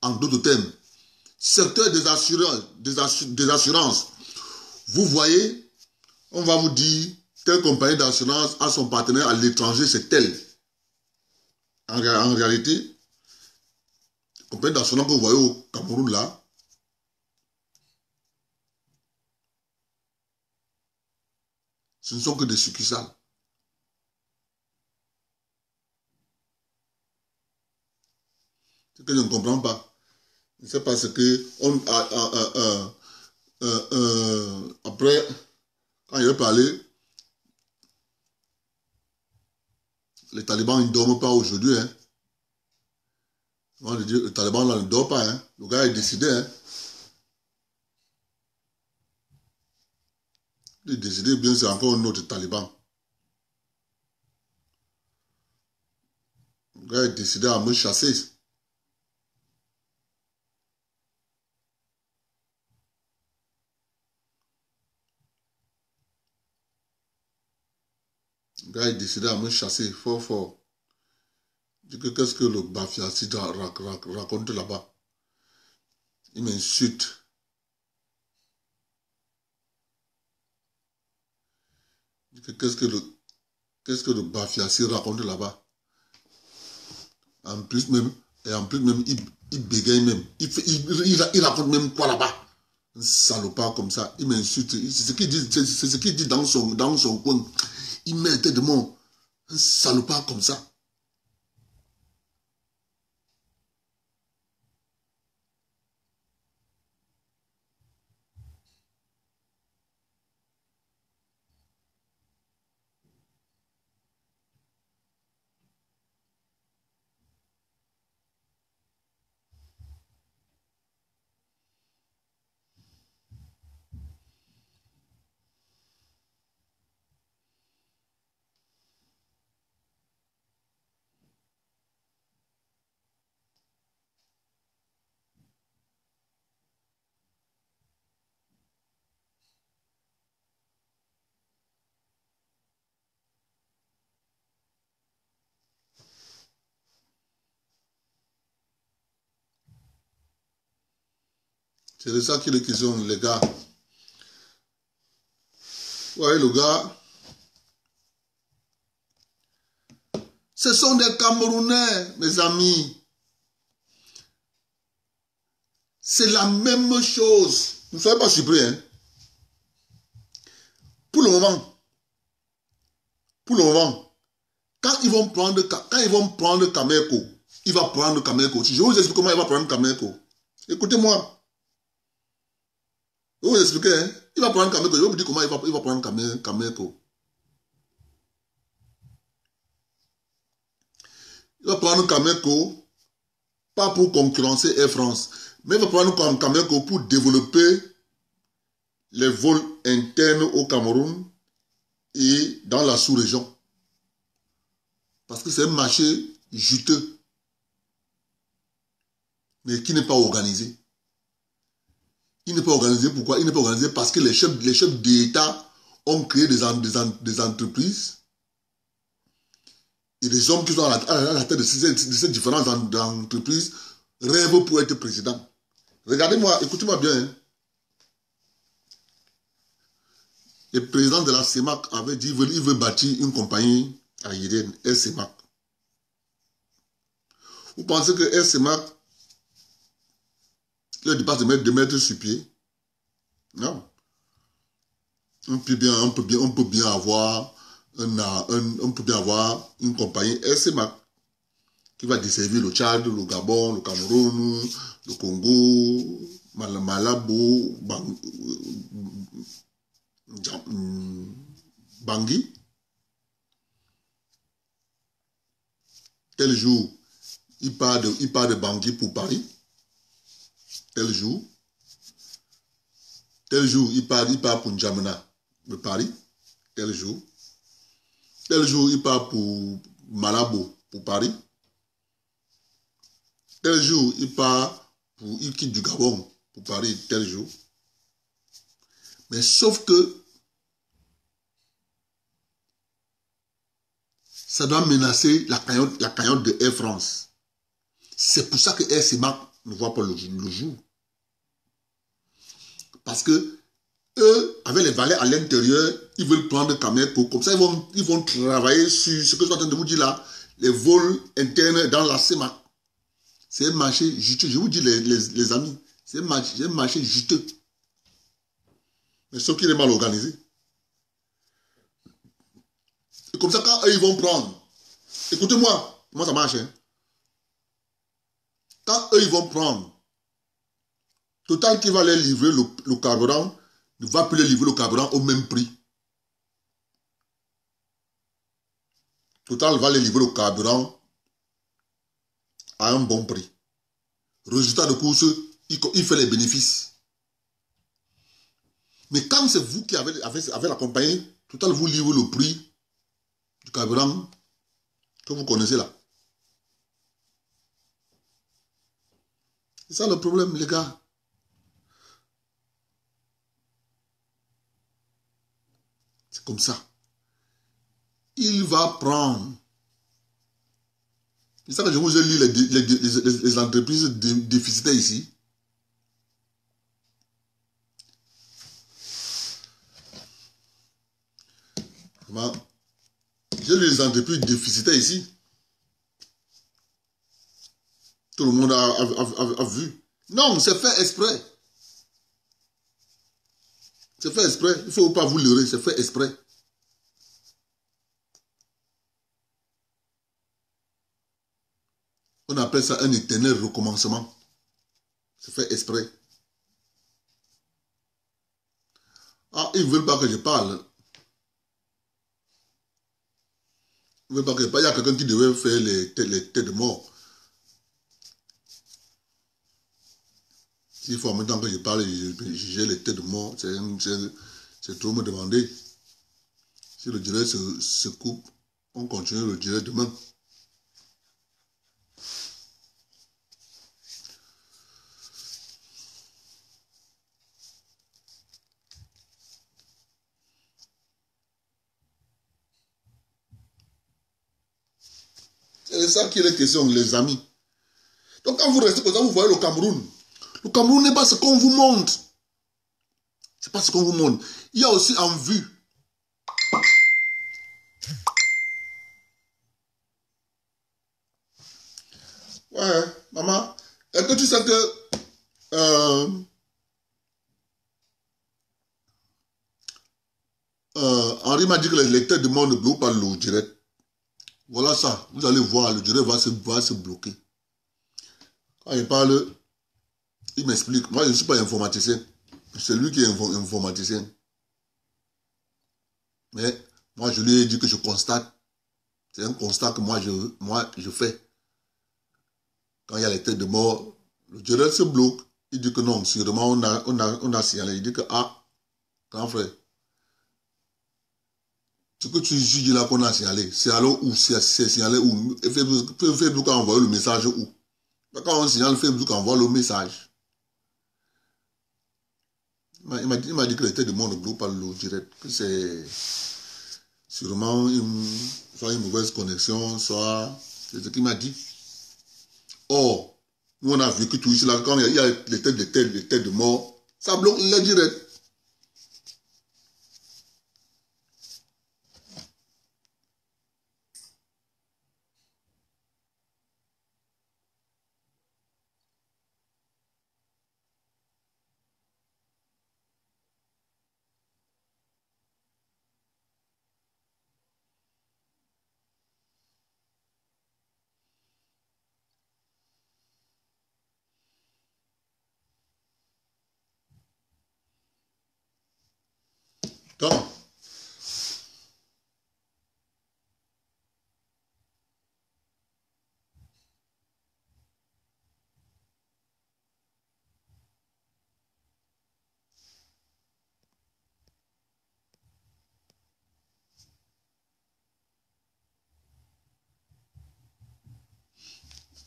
En d'autres termes, secteur des assurances. Vous voyez, on va vous dire, telle compagnie d'assurance a son partenaire à l'étranger, c'est tel. En réalité, la compagnie d'assurance que vous voyez au Cameroun là, ce ne sont que des succursales. Ce que je ne comprends pas. C'est parce que après, quand il a parlé, les talibans ils ne dorment pas aujourd'hui. Hein. Le taliban là ne dort pas. Hein. Le gars est décidé. Hein. Il est décidé, bien c'est encore un autre taliban. Le gars est décidé à me chasser. Le gars est décidé à me chasser fort fort. Je dis que qu'est-ce que le Bafiassi raconte là-bas? Il m'insulte. Je dis que qu'est-ce que le Bafiassi raconte là-bas? En plus même, il bégaye même. Il raconte même quoi là-bas? Un salopard comme ça. Il m'insulte. C'est ce qu'il dit dans son coin. Il met un tête de mort. Un salopard comme ça. C'est de ça qu'il est question, les gars. Ouais, le gars. Ce sont des Camerounais, mes amis. C'est la même chose. Ne soyez pas surpris, hein. Pour le moment, quand ils vont prendre Kameko, il va prendre Kameko. Je vais vous expliquer comment il va prendre Kameko. Écoutez-moi. Je vais vous expliquer, hein. Il va prendre Kameko. Je vais vous dire comment il va prendre Kameko. Il va prendre Kameko pas pour concurrencer Air France, mais il va pouvoir nous quand même que pour développer les vols internes au Cameroun et dans la sous-région. Parce que c'est un marché juteux, mais qui n'est pas organisé. Il n'est pas organisé, pourquoi? Il n'est pas organisé parce que les chefs d'État ont créé des entreprises et les hommes qui sont à la tête de ces différentes entreprises rêvent pour être président. Regardez-moi, écoutez-moi bien. Hein. Le président de la CEMAC avait dit qu'il veut bâtir une compagnie aérienne, Air CEMAC. Vous pensez que Air CEMAC, le département de mettre sur pied? Non. On peut bien avoir une compagnie Air CEMAC qui va desservir le Tchad, le Gabon, le Cameroun, le Congo, Malabo, Bangui. Tel jour, il part de Bangui pour Paris. Tel jour, il part pour N'Djamena de Paris. Tel jour, il part pour Malabo pour Paris. Tel jour, il quitte du Gabon pour Paris. Tel jour. Mais sauf que ça doit menacer la cagnotte de Air France. C'est pour ça que Air CEMAC ne voit pas le jour. Parce que eux, avec les valets à l'intérieur, ils veulent prendre quand même pour comme ça, ils vont travailler sur ce que je suis en train de vous dire là, les vols internes dans la CEMAC. C'est un marché juteux. Je vous dis les amis, c'est un marché juteux. Mais sauf qu'il est mal organisé. Et comme ça, quand eux, ils vont prendre, écoutez-moi, comment ça marche, hein? Quand eux, ils vont prendre, Total qui va les livrer le carburant, ne va plus les livrer le carburant au même prix. Total va les livrer le carburant à un bon prix. Résultat de course, il fait les bénéfices. Mais quand c'est vous qui avez la compagnie, Total vous livre le prix du carburant que vous connaissez là. C'est ça le problème, les gars. C'est comme ça. Il va prendre. C'est ça que je vous ai lu les entreprises déficitaires ici. J'ai lu les entreprises déficitaires ici. Tout le monde a vu. Non, c'est fait exprès. C'est fait exprès. Il ne faut pas vous leurrer, c'est fait exprès. On appelle ça un éternel recommencement. C'est fait exprès. Ah, ils ne veulent pas que je parle. Ils ne veulent pas que je parle. Il y a quelqu'un qui devait faire les têtes de mort. S'il faut en même temps que je parle, j'ai les têtes de mort. C'est trop me demander. Si le direct se coupe, on continue le direct demain. C'est ça qui est la question, les amis. Donc quand vous restez comme ça, vous voyez le Cameroun. Le Cameroun n'est pas ce qu'on vous montre. C'est pas ce qu'on vous montre. Il y a aussi en vue. Ouais, maman. Est-ce que tu sais que Henri m'a dit que les lecteurs demandent ne bloquent pas le direct. Voilà ça. Vous allez voir, le direct va se bloquer. Quand il parle, il m'explique. Moi, je ne suis pas informaticien. C'est lui qui est informaticien. Mais moi, je lui ai dit que je constate. C'est un constat que moi, je fais. Quand il y a les têtes de mort, le Djerel se bloque. Il dit que non, sûrement on a signalé. Il dit que, ah, grand frère, ce que tu dis là qu'on a signalé, c'est alors où, c'est signalé où, Facebook a envoyé le message où. Quand on signale, Facebook envoie le message. Il m'a dit que les têtes de mort ne bloquent pas le direct, que c'est sûrement soit une mauvaise connexion, soit, c'est ce qu'il m'a dit. Or, nous on a vécu tout ici, là, quand il y a les têtes de mort, ça bloque le direct. Quand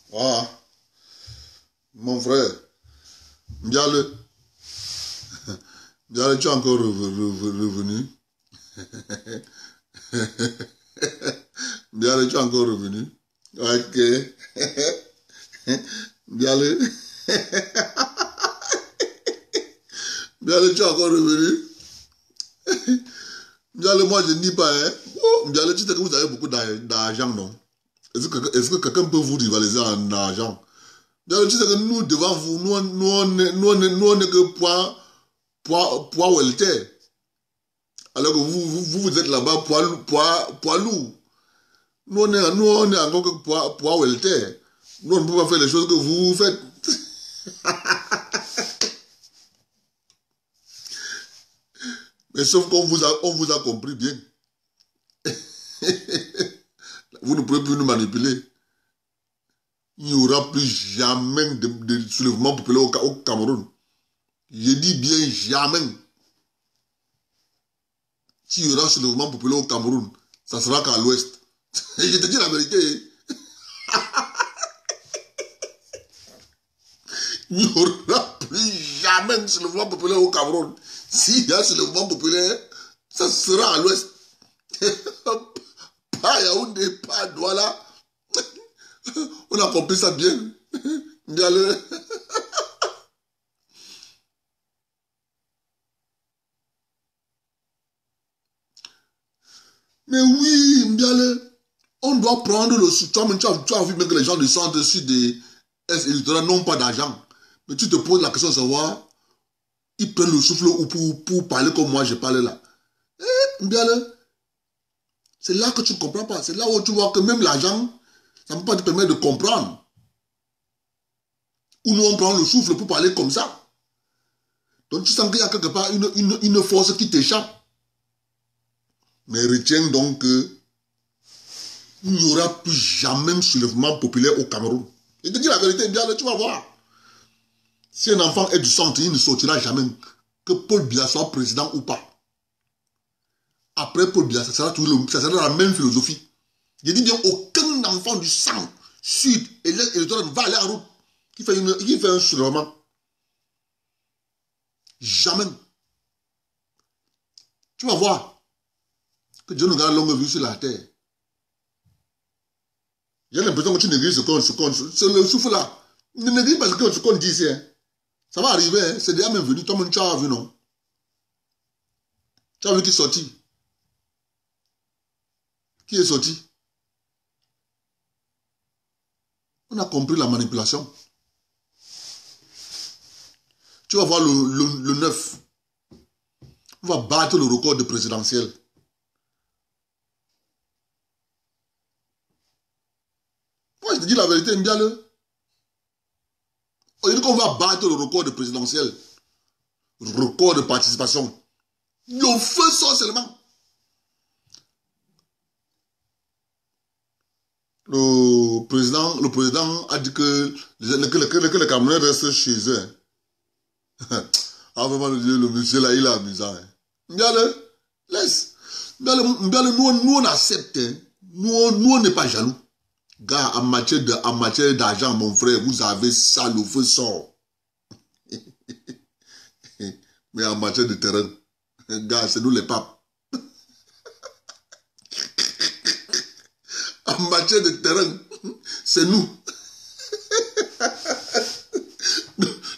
voilà. Mon frère, Mbiale, Mbiale, tu es encore revenu. Mbiale, tu es encore revenu. Ok. Mbiale. Mbiale, tu es encore revenu. Mbiale, moi je ne dis pas, hein. Oh, Mbiale, tu sais que vous avez beaucoup d'argent, non? Est-ce que quelqu'un peut vous rivaliser en argent? Mbiale, tu sais que nous, devant vous, nous on n'est que poids welter. Alors que vous êtes là-bas, poids lourd. Nous, on est encore que poids welter. Nous, on ne peut pas faire les choses que vous faites. Mais sauf qu'on vous a compris bien. Vous ne pouvez plus nous manipuler. Il n'y aura plus jamais de soulèvement populaire au Cameroun. Je dis bien jamais. S'il y aura un soulèvement populaire au Cameroun, ça sera qu'à l'ouest. Et je te dis la vérité. Il n'y aura plus jamais de soulèvement populaire au Cameroun. S'il y a un soulèvement populaire, ça sera à l'ouest. Pas Yaoundé, pas Douala. On a compris ça bien. Mbiale. Mais oui, Mbiale, on doit prendre le soutien. Tu as vu même que les gens du centre sud et est électoral n'ont pas d'argent. Mais tu te poses la question de savoir, ils prennent le souffle pour parler comme moi je parlais là. Mbiale, c'est là que tu ne comprends pas. C'est là où tu vois que même l'argent, ça ne peut pas te permettre de comprendre. Ou nous on prend le souffle pour parler comme ça. Donc tu sens qu'il y a quelque part une force qui t'échappe. Mais retiens donc que il n'y aura plus jamais un soulèvement populaire au Cameroun. Je te dis la vérité, bien, tu vas voir. Si un enfant est du centre, il ne sortira jamais. Que Paul Biya soit président ou pas. Après Paul Biya, ça sera la même philosophie. Je dis bien, aucun enfant du centre, sud et l'est électoral ne va aller en route. Qui fait un soulèvement. Jamais. Tu vas voir que Dieu nous garde longue vue sur la terre. J'ai l'impression que tu négliges c'est le souffle là. Ne néglige pas ce qu'on dit ici. Hein. Ça va arriver, hein. C'est déjà même venu. Toi-même, tu as vu, non? Tu as vu qui est sorti? Qui est sorti? On a compris la manipulation. Tu vas voir le 9. On va battre le record de présidentiel. Moi, je te dis la vérité, Mbiale. On dit qu'on va battre le record de présidentiel. Record de participation. Le feu sort seulement. le président a dit que les Camerounais restent chez eux. Ah, vraiment, le monsieur là, il est amusant. Mbiale, laisse. Mbiale, nous on accepte. Hein. Nous on n'est pas jaloux. Gars, en matière d'argent, mon frère, vous avez ça, le feu sort. Mais en matière de terrain, gars, c'est nous les papes. En matière de terrain, c'est nous.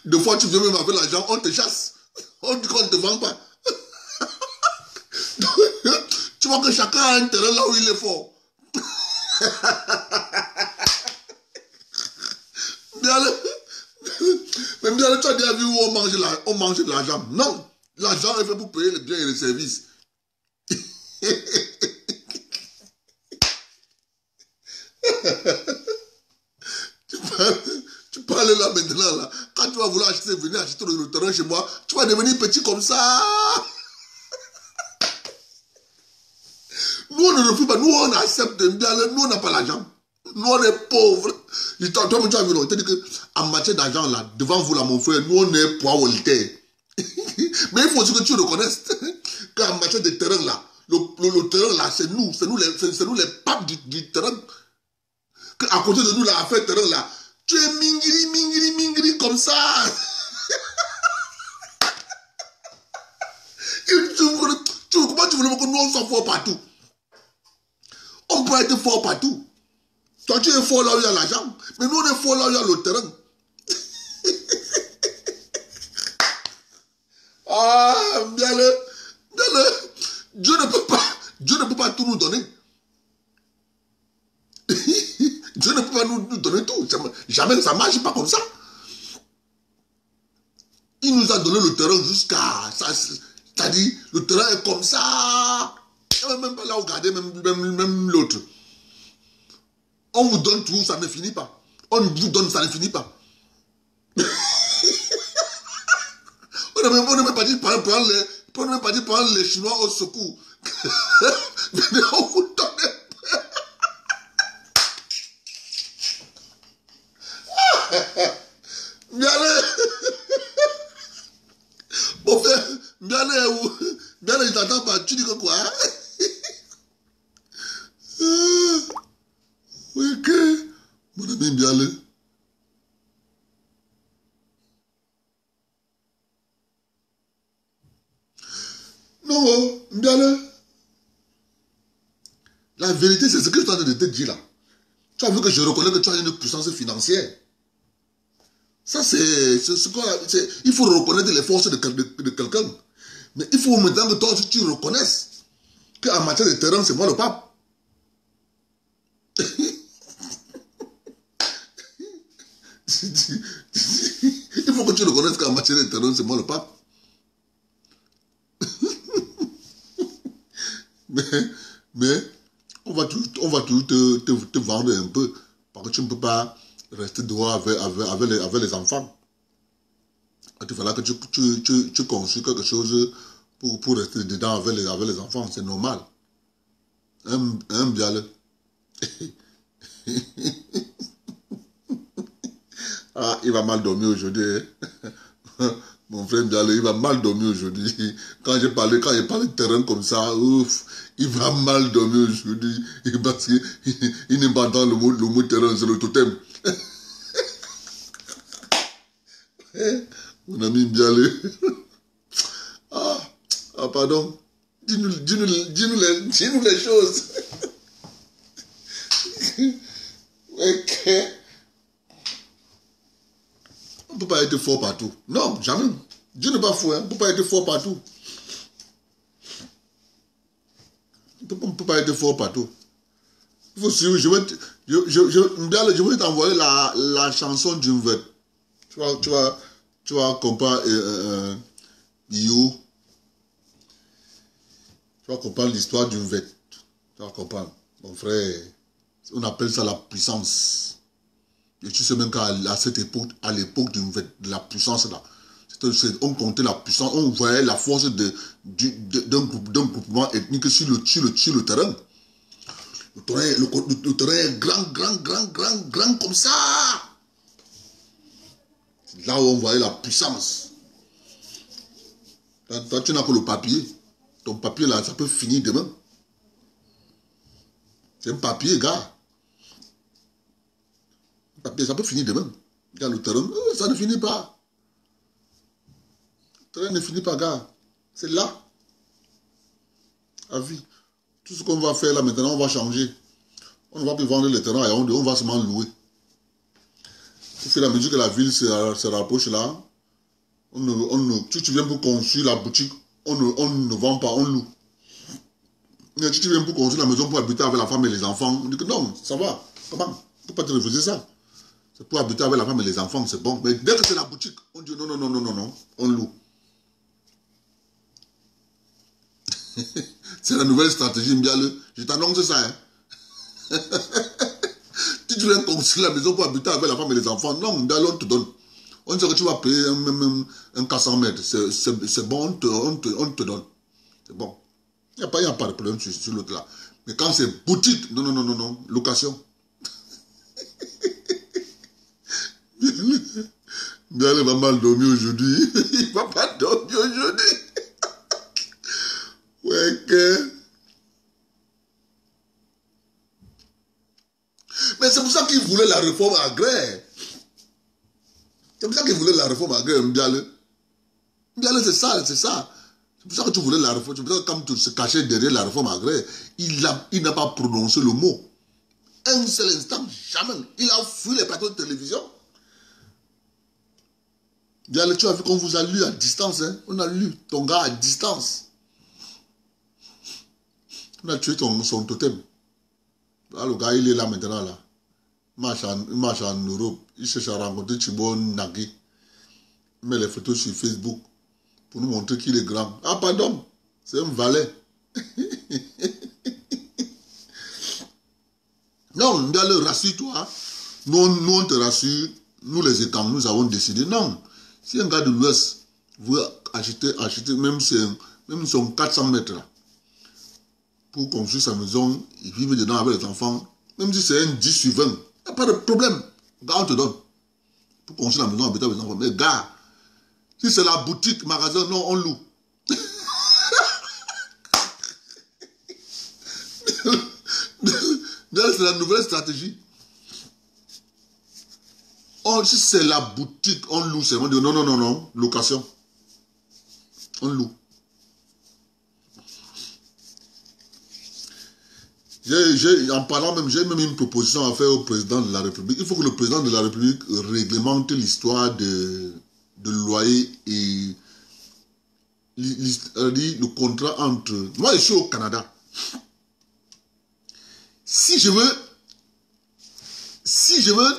Deux fois, tu viens même avec l'argent, on te chasse. On dit qu'on ne te vend pas. Tu vois que chacun a un terrain là où il est fort. Mais bien, tu as déjà vu où on mange de l'argent. Non, l'argent est fait pour payer les biens et les services. Tu parles là maintenant, là. Quand tu vas vouloir venir acheter le terrain chez moi, tu vas devenir petit comme ça. Nous, on ne refuse pas. Nous, on accepte bien. Nous, on n'a pas l'argent. Nous, on est pauvres. Toi, tu as vu, non? C'est-à-dire qu'en matière d'argent, là, devant vous, là, mon frère, nous, on est poids-voltaire. Mais il faut aussi que tu reconnaisses qu'en matière de terrain, là, le terrain, là, c'est nous les papes du terrain. À côté de nous, là, à faire terrain, là, tu es mingiri, comme ça. Comment tu veux que nous, on soit fort partout? On peut être fort partout. Toi, tu es fort là où il y a l'argent. Mais nous, on est fort là où il y a le terrain. Ah, bien le. Dieu ne peut pas tout nous donner. Dieu ne peut pas nous donner tout. Jamais, ça ne marche pas comme ça. Il nous a donné le terrain jusqu'à... C'est-à-dire, le terrain est comme ça. Même pas là, regardez, même l'autre. On vous donne tout, ça ne finit pas. On vous donne, ça ne finit pas. On ne peut même pas dire prendre les Chinois au secours. Venez, on vous donne. Bien mon frère, bien je t'entends pas. Tu dis que quoi? Oui, que mon ami Bialé. Non, Bialé. La vérité, c'est ce que je suis en train de te dire là. Tu as vu que je reconnais que tu as une puissance financière. Ça, c'est ce qu'on a. Il faut reconnaître les forces de quelqu'un. Mais il faut maintenant que toi, tu reconnaisses qu'en matière de terrain, c'est moi le pape. Il faut que tu reconnaisses qu'en matière de terrain, c'est moi le pape. mais on va toujours te vendre un peu. Parce que tu ne peux pas rester dehors avec les enfants. Il faudra que tu construis quelque chose pour rester dedans avec les enfants. C'est normal. Bien. Ah, il va mal dormir aujourd'hui. Mon frère Bialé, il va mal dormir aujourd'hui. Quand j'ai parlé de terrain comme ça, ouf, il va mal dormir aujourd'hui. Parce qu'il n'aime pas entendre le mot terrain, c'est le totem. Mon ami Bialé. Ah, pardon. Dis-nous les choses. Ok. On ne peut pas être fort partout. Non, jamais. Dieu n'est pas fou, hein. On ne peut pas être fort partout. On ne peut pas être fort partout. Il faut suivre. Je vais t'envoyer la chanson d'une vête. Tu vas comprendre Bio. Tu vas comprendre l'histoire d'une vête. Tu vas comprendre. Mon frère, on appelle ça la puissance. Et tu sais même qu'à cette époque, à l'époque de la puissance là, on comptait la puissance, on voyait la force d'un groupement ethnique sur le terrain. terrain est grand comme ça. Là où on voyait la puissance. Toi, tu n'as que le papier. Ton papier là, ça peut finir demain. C'est un papier, gars. Un papier, ça peut finir demain. Regarde le terrain, ça ne finit pas. Le terrain ne finit pas, gars. C'est là. À vie. Tout ce qu'on va faire là maintenant, on va changer. On ne va plus vendre les terrains à Yaoundé, on va seulement louer. Au fur et à mesure que la ville se rapproche là, si tu viens pour construire la boutique, on ne vend pas, on loue. Mais si tu viens pour construire la maison pour habiter avec la femme et les enfants, on dit que non, ça va. Comment? On ne peut pas te refuser ça. C'est pour habiter avec la femme et les enfants, c'est bon. Mais dès que c'est la boutique, on dit non, on loue. C'est la nouvelle stratégie, Mbiale. Je t'annonce ça. Hein. Si tu viens construire la maison pour habiter avec la femme et les enfants, non, Mbiale, on te donne. On sait que tu vas payer un 400 mètres. C'est bon, on te donne. C'est bon. Il n'y a pas de problème sur l'autre là. Mais quand c'est boutique, non, location. Mbiale va mal dormir aujourd'hui. Il ne va pas dormir aujourd'hui. Ouais, que... Mais c'est pour ça qu'il voulait la réforme agraire. C'est pour ça qu'il voulait la réforme agraire, Mbiale. Mbiale, c'est ça. C'est pour ça que tu voulais la réforme. C'est pour ça que quand tu se cachais derrière la réforme agraire, il n'a pas prononcé le mot. Un seul instant, jamais. Il a fui les plateaux de télévision. Mbiale, tu as vu qu'on vous a lu à distance. Hein? On a lu ton gars à distance. On a tué son totem. Là, le gars, il est là maintenant. Là. Il marche en Europe. Il cherche à rencontrer Thibon Nagui. Il met les photos sur Facebook pour nous montrer qu'il est grand. Ah, pardon, c'est un valet. Non, Mbiale, rassure-toi. Nous, on te rassure. Nous, les étangs, nous avons décidé. Non. Si un gars de l'Ouest veut acheter même son 400 mètres là, pour construire sa maison, il vit dedans avec les enfants, même si c'est un 10 sur 20, il n'y a pas de problème. Gars, on te donne. Pour construire la maison, habiter avec les enfants. Mais gars, si c'est la boutique, magasin, non, on loue. C'est la nouvelle stratégie. Si c'est la boutique, on loue seulement. Non, location. On loue. En parlant même, j'ai même une proposition à faire au président de la République. Il faut que le président de la République réglemente l'histoire de loyer et le contrat entre... Moi, je suis au Canada. Si je veux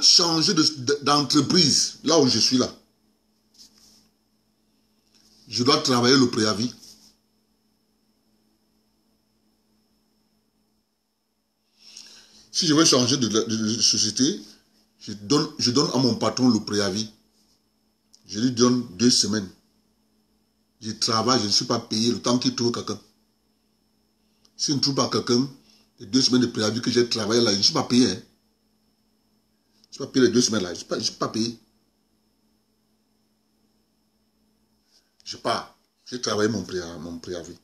changer d'entreprise, là où je suis là, je dois travailler le préavis. Si je veux changer de société, je donne à mon patron le préavis. Je lui donne 2 semaines. Je travaille, je ne suis pas payé le temps qu'il trouve quelqu'un. S'il ne trouve pas quelqu'un, les 2 semaines de préavis que j'ai travaillé là, je ne suis pas payé. Hein. Je ne suis pas payé les 2 semaines là, je ne suis pas payé. Je pars. J'ai travaillé mon préavis.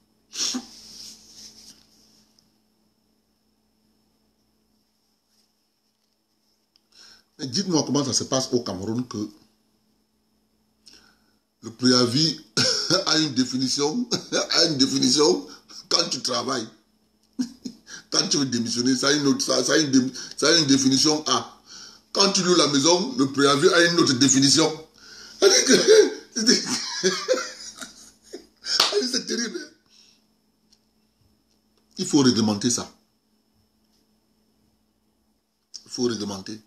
Mais dites-moi comment ça se passe au Cameroun que le préavis a une définition quand tu travailles. Quand tu veux démissionner, ça a une définition A. Quand tu loues la maison, le préavis a une autre définition. C'est terrible. Il faut réglementer ça. Il faut réglementer.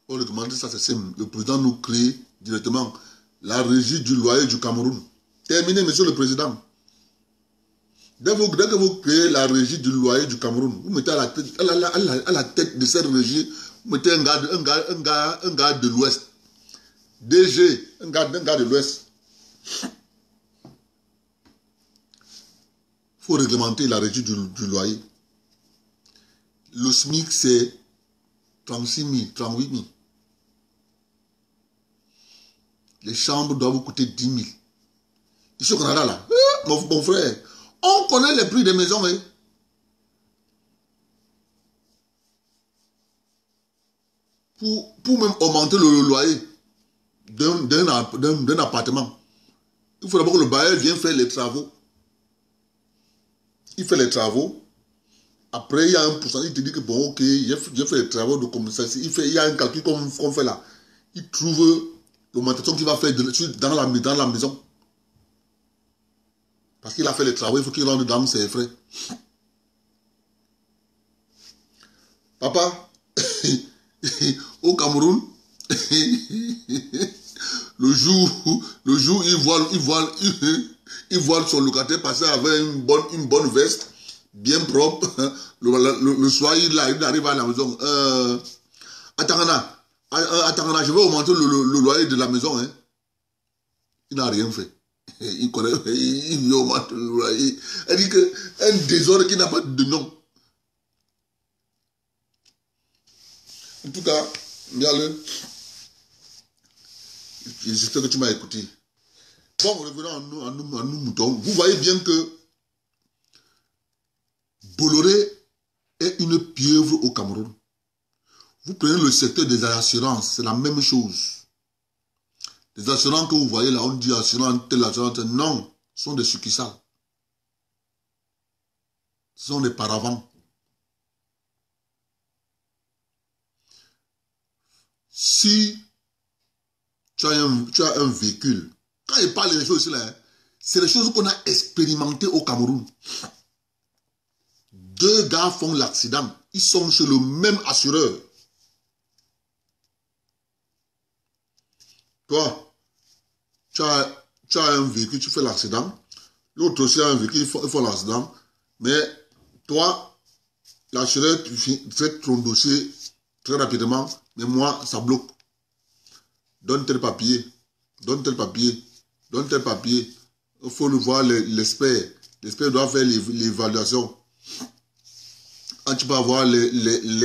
Pour réglementer ça, c'est simple. Le président nous crée directement la régie du loyer du Cameroun. Terminé, monsieur le président. Dès que vous créez la régie du loyer du Cameroun, vous mettez à la tête de cette régie, vous mettez un gars de l'Ouest. DG, un gars de l'Ouest. faut réglementer la régie du loyer. Le SMIC, c'est 36 000, 38 000. Les chambres doivent vous coûter 10 000. Ici au Canada, là, mon frère, on connaît les prix des maisons. Hein. Pour même augmenter le loyer d'un appartement, il faut d'abord que le bailleur vienne faire les travaux. Il fait les travaux. Après, il y a un pourcentage, il te dit que bon, ok, j'ai fait les travaux de comme ça. Il y a un calcul qu'on fait là. Il trouve l'augmentation qu'il va faire dans la maison. Parce qu'il a fait les travaux, il faut qu'il rende dans ses frais. Papa, au Cameroun, le jour où il voit son locataire passer avec une bonne veste, bien propre, le soir, il arrive à la maison. Attends, je vais augmenter le loyer de la maison. Hein. Il n'a rien fait. Il connaît, il augmente le loyer. Elle dit qu'un désordre qui n'a pas de nom. En tout cas, j'espère que tu m'as écouté. Bon, revenons à nous moutons. Vous voyez bien que Bolloré est une pieuvre au Cameroun. Vous prenez le secteur des assurances, c'est la même chose. Les assurances que vous voyez là, on dit assurance, telle assurance, non, ce sont des succursales. Ce sont des paravents. Si tu as un véhicule, quand il parle des choses là, c'est les choses qu'on a expérimentées au Cameroun. 2 gars font l'accident, ils sont chez le même assureur. Toi, tu as un véhicule, tu fais l'accident. L'autre aussi a un véhicule, il faut l'accident. Mais toi, l'assureur traite ton dossier très rapidement. Mais moi, ça bloque. Donne tel papier. Donne tel papier. Donne tel papier. Il faut le voir l'expert. L'expert doit faire l'évaluation. Quand tu vas voir l'expert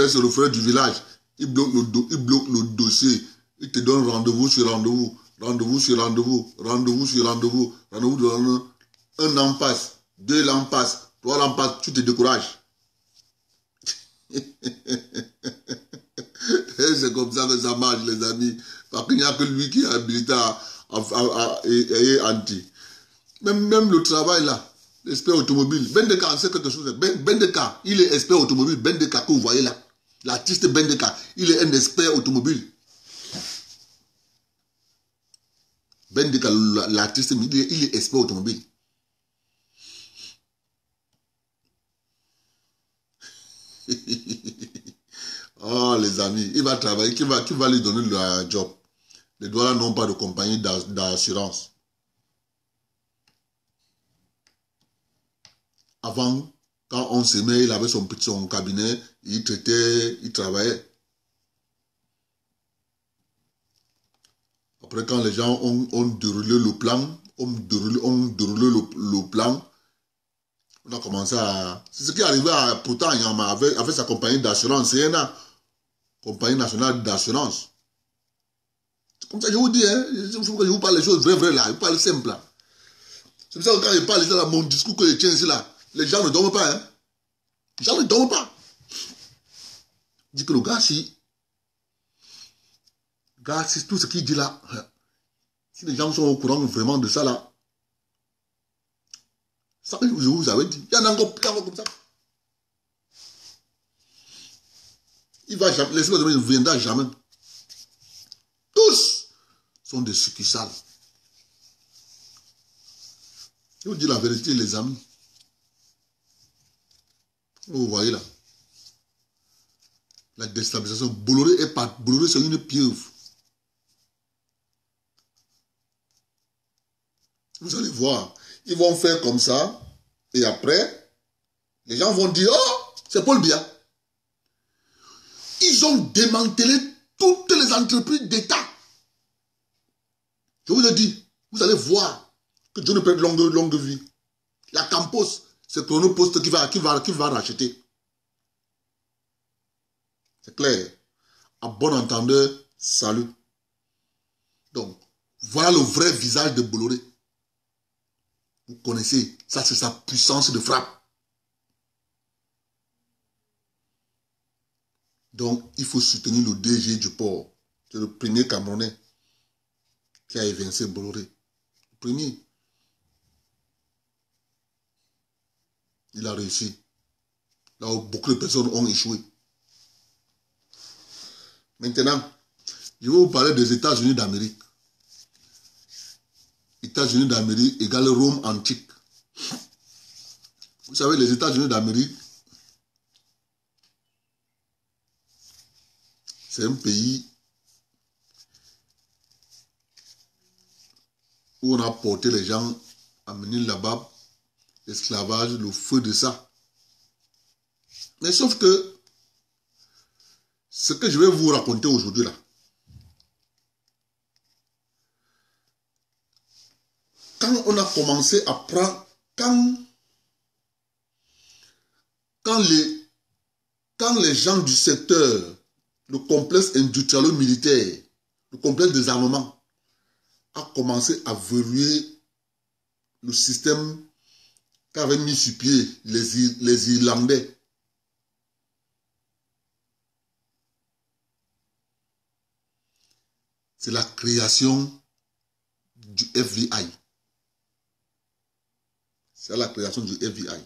sur le frère du village, il bloque le dossier. Il te donne rendez-vous sur rendez-vous, rendez-vous sur rendez-vous, rendez-vous sur rendez-vous, rendez-vous de rendez-vous. 1 an passe, 2 ans passe, 3 ans passe, tu te décourages. C'est comme ça que ça marche, les amis. Parce qu'il n'y a que lui qui est habilité et anti. Même le travail là, l'expert automobile, Bendeka, on sait quelque chose. Bendeka, il est expert automobile. Bendeka que vous voyez là, l'artiste Bendeka, il est un expert automobile. Bendeka, l'artiste, il est expert automobile. Oh les amis, il va travailler, qui va lui donner le job? Les douaniers n'ont pas de compagnie d'assurance. Avant, quand on s'aimait, il avait son cabinet, il traitait, il travaillait. Après, quand les gens ont déroulé le plan, on a commencé à... C'est ce qui est arrivé à... Pourtant, Yama avait sa compagnie d'assurance, c'est une compagnie nationale d'assurance. C'est comme ça que je vous dis, hein. Il faut que je vous parle les choses vraies là, je vous parle simple là. C'est pour ça que quand je parle de mon discours que je tiens ici là, les gens ne dorment pas, hein. Les gens ne dorment pas. Je dis que le gars, si tout ce qu'il dit là, si les gens sont au courant vraiment de ça là, ça que je vous avais dit, il y en a encore comme ça. Il va jamais, l'esprit de Dieu ne viendra jamais. Tous sont des succursales. Je vous dis la vérité, les amis. Vous voyez là. La déstabilisation. Bolloré c'est une pieuvre. Vous allez voir. Ils vont faire comme ça. Et après, les gens vont dire, oh, c'est Paul Biya. Ils ont démantelé toutes les entreprises d'État. Je vous ai dit, vous allez voir que Dieu ne perd longue vie. La Campos, c'est Chronopost qui va racheter. C'est clair. À bon entendeur, salut. Donc, voilà le vrai visage de Bolloré. Vous connaissez, ça c'est sa puissance de frappe. Donc, il faut soutenir le DG du port. C'est le premier Camerounais qui a évincé Bolloré. Le premier. Il a réussi. Là où beaucoup de personnes ont échoué. Maintenant, je vais vous parler des États-Unis d'Amérique. États-Unis d'Amérique égale Rome antique. Vous savez, les États-Unis d'Amérique, c'est un pays où on a porté les gens, amené là-bas, l'esclavage, le feu de ça. Mais sauf que, ce que je vais vous raconter aujourd'hui là, quand on a commencé à prendre, quand les gens du secteur, le complexe industriel-militaire, le complexe des armements, a commencé à verrouiller le système qu'avaient mis sur pied les Irlandais. C'est la création du FBI. C'est la création du FBI.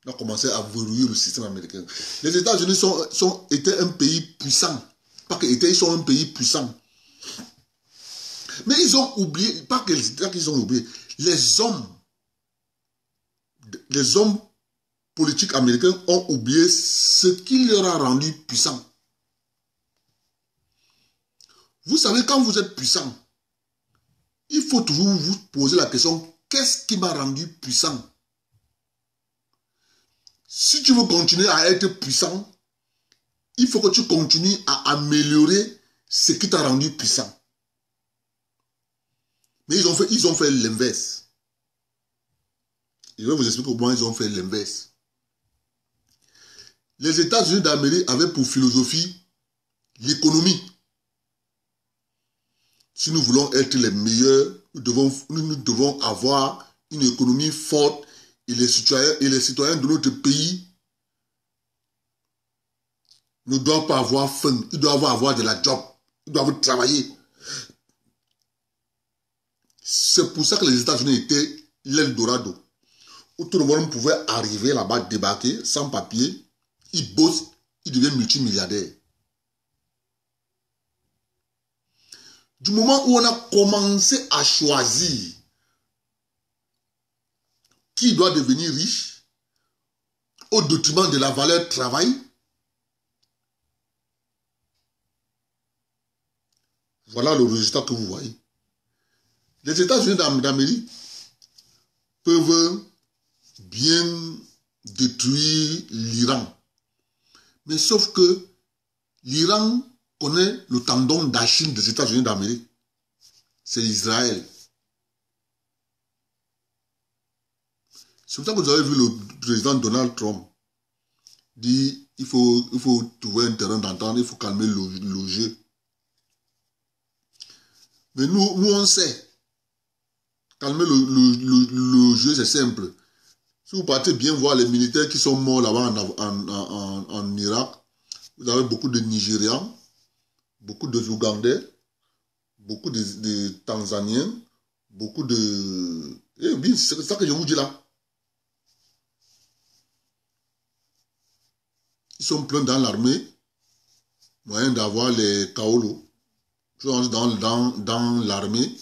On a commencé à verrouiller le système américain. Les États-Unis étaient un pays puissant. Pas qu'ils sont un pays puissant. Mais ils ont oublié, pas qu'ils ont oublié, les hommes politiques américains ont oublié ce qui leur a rendu puissant. Vous savez, quand vous êtes puissant, il faut toujours vous poser la question, qu'est-ce qui m'a rendu puissant? Si tu veux continuer à être puissant, il faut que tu continues à améliorer ce qui t'a rendu puissant. Mais ils ont fait l'inverse. Je vais vous expliquer comment ils ont fait l'inverse. Les États-Unis d'Amérique avaient pour philosophie l'économie. Si nous voulons être les meilleurs, nous devons avoir une économie forte et les citoyens de notre pays ne doivent pas avoir faim. Ils doivent avoir de la job. Ils doivent travailler. C'est pour ça que les États-Unis étaient l'Eldorado, où tout le monde pouvait arriver là-bas, débarquer, sans papier. Ils bossent, ils deviennent multimilliardaires. Du moment où on a commencé à choisir qui doit devenir riche, au détriment de la valeur travail, voilà le résultat que vous voyez. Les États-Unis d'Amérique peuvent bien détruire l'Iran. Mais sauf que l'Iran connaît le tendon d'Achille des États-Unis d'Amérique. C'est Israël. C'est pour ça que vous avez vu le président Donald Trump dire il faut trouver un terrain d'entente, il faut calmer le jeu. Mais nous on sait. Calmer le jeu, c'est simple. Si vous partez bien voir les militaires qui sont morts là-bas en Irak, vous avez beaucoup de Nigérians, beaucoup de Ougandais, beaucoup de Tanzaniens, beaucoup de... Eh oui, c'est ça que je vous dis là. Ils sont pleins dans l'armée, moyen d'avoir les kaolos. Tu rentres dans l'armée,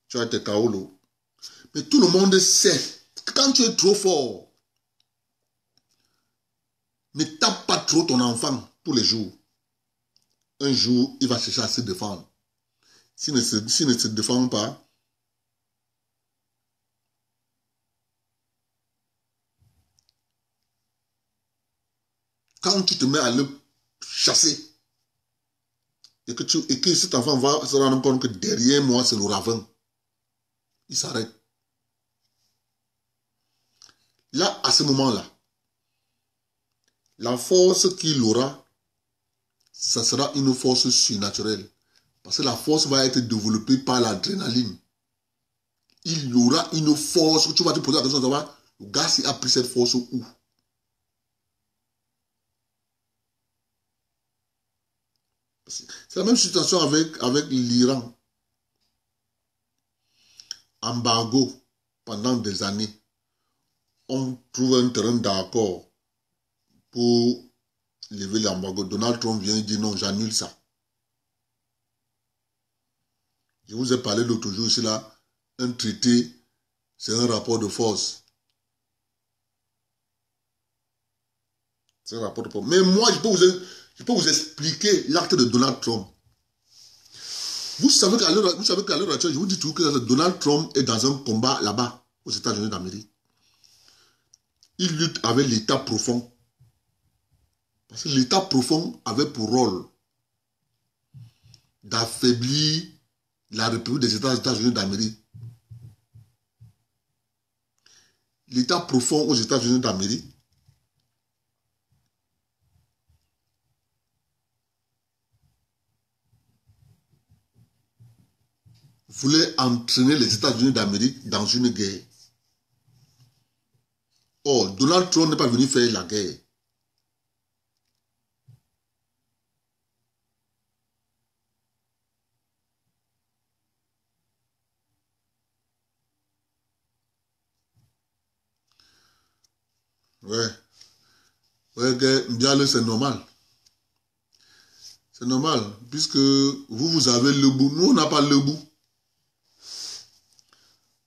tu as tes kaolos. Mais tout le monde sait que quand tu es trop fort, ne tape pas trop ton enfant tous les jours. Un jour, il va chercher à se défendre. S'il ne se défend pas, quand tu te mets à le chasser, et que cet enfant va se rendre compte que derrière moi, c'est le ravin, il s'arrête. Là, à ce moment-là, la force qu'il aura, ça sera une force surnaturelle. Parce que la force va être développée par l'adrénaline. Il aura une force, tu vas te poser la question de savoir, le gars s'il a pris cette force où? C'est la même situation avec l'Iran. Embargo pendant des années. On trouve un terrain d'accord pour lever l'embargo. Donald Trump vient et dit non, j'annule ça. Je vous ai parlé l'autre jour ici là, un traité, c'est un rapport de force. C'est un rapport de force. Mais moi, je peux vous expliquer l'acte de Donald Trump. Vous savez qu'à l'heure actuelle, je vous dis toujours que Donald Trump est dans un combat là-bas, aux États-Unis d'Amérique. Il lutte avec l'État profond. Parce que l'État profond avait pour rôle d'affaiblir la République des États-Unis d'Amérique. L'État profond aux États-Unis d'Amérique voulait entraîner les États-Unis d'Amérique dans une guerre. Or, Donald Trump n'est pas venu faire la guerre. Ouais. Ouais, bien c'est normal. C'est normal, puisque vous avez le bout. Nous, on n'a pas le bout.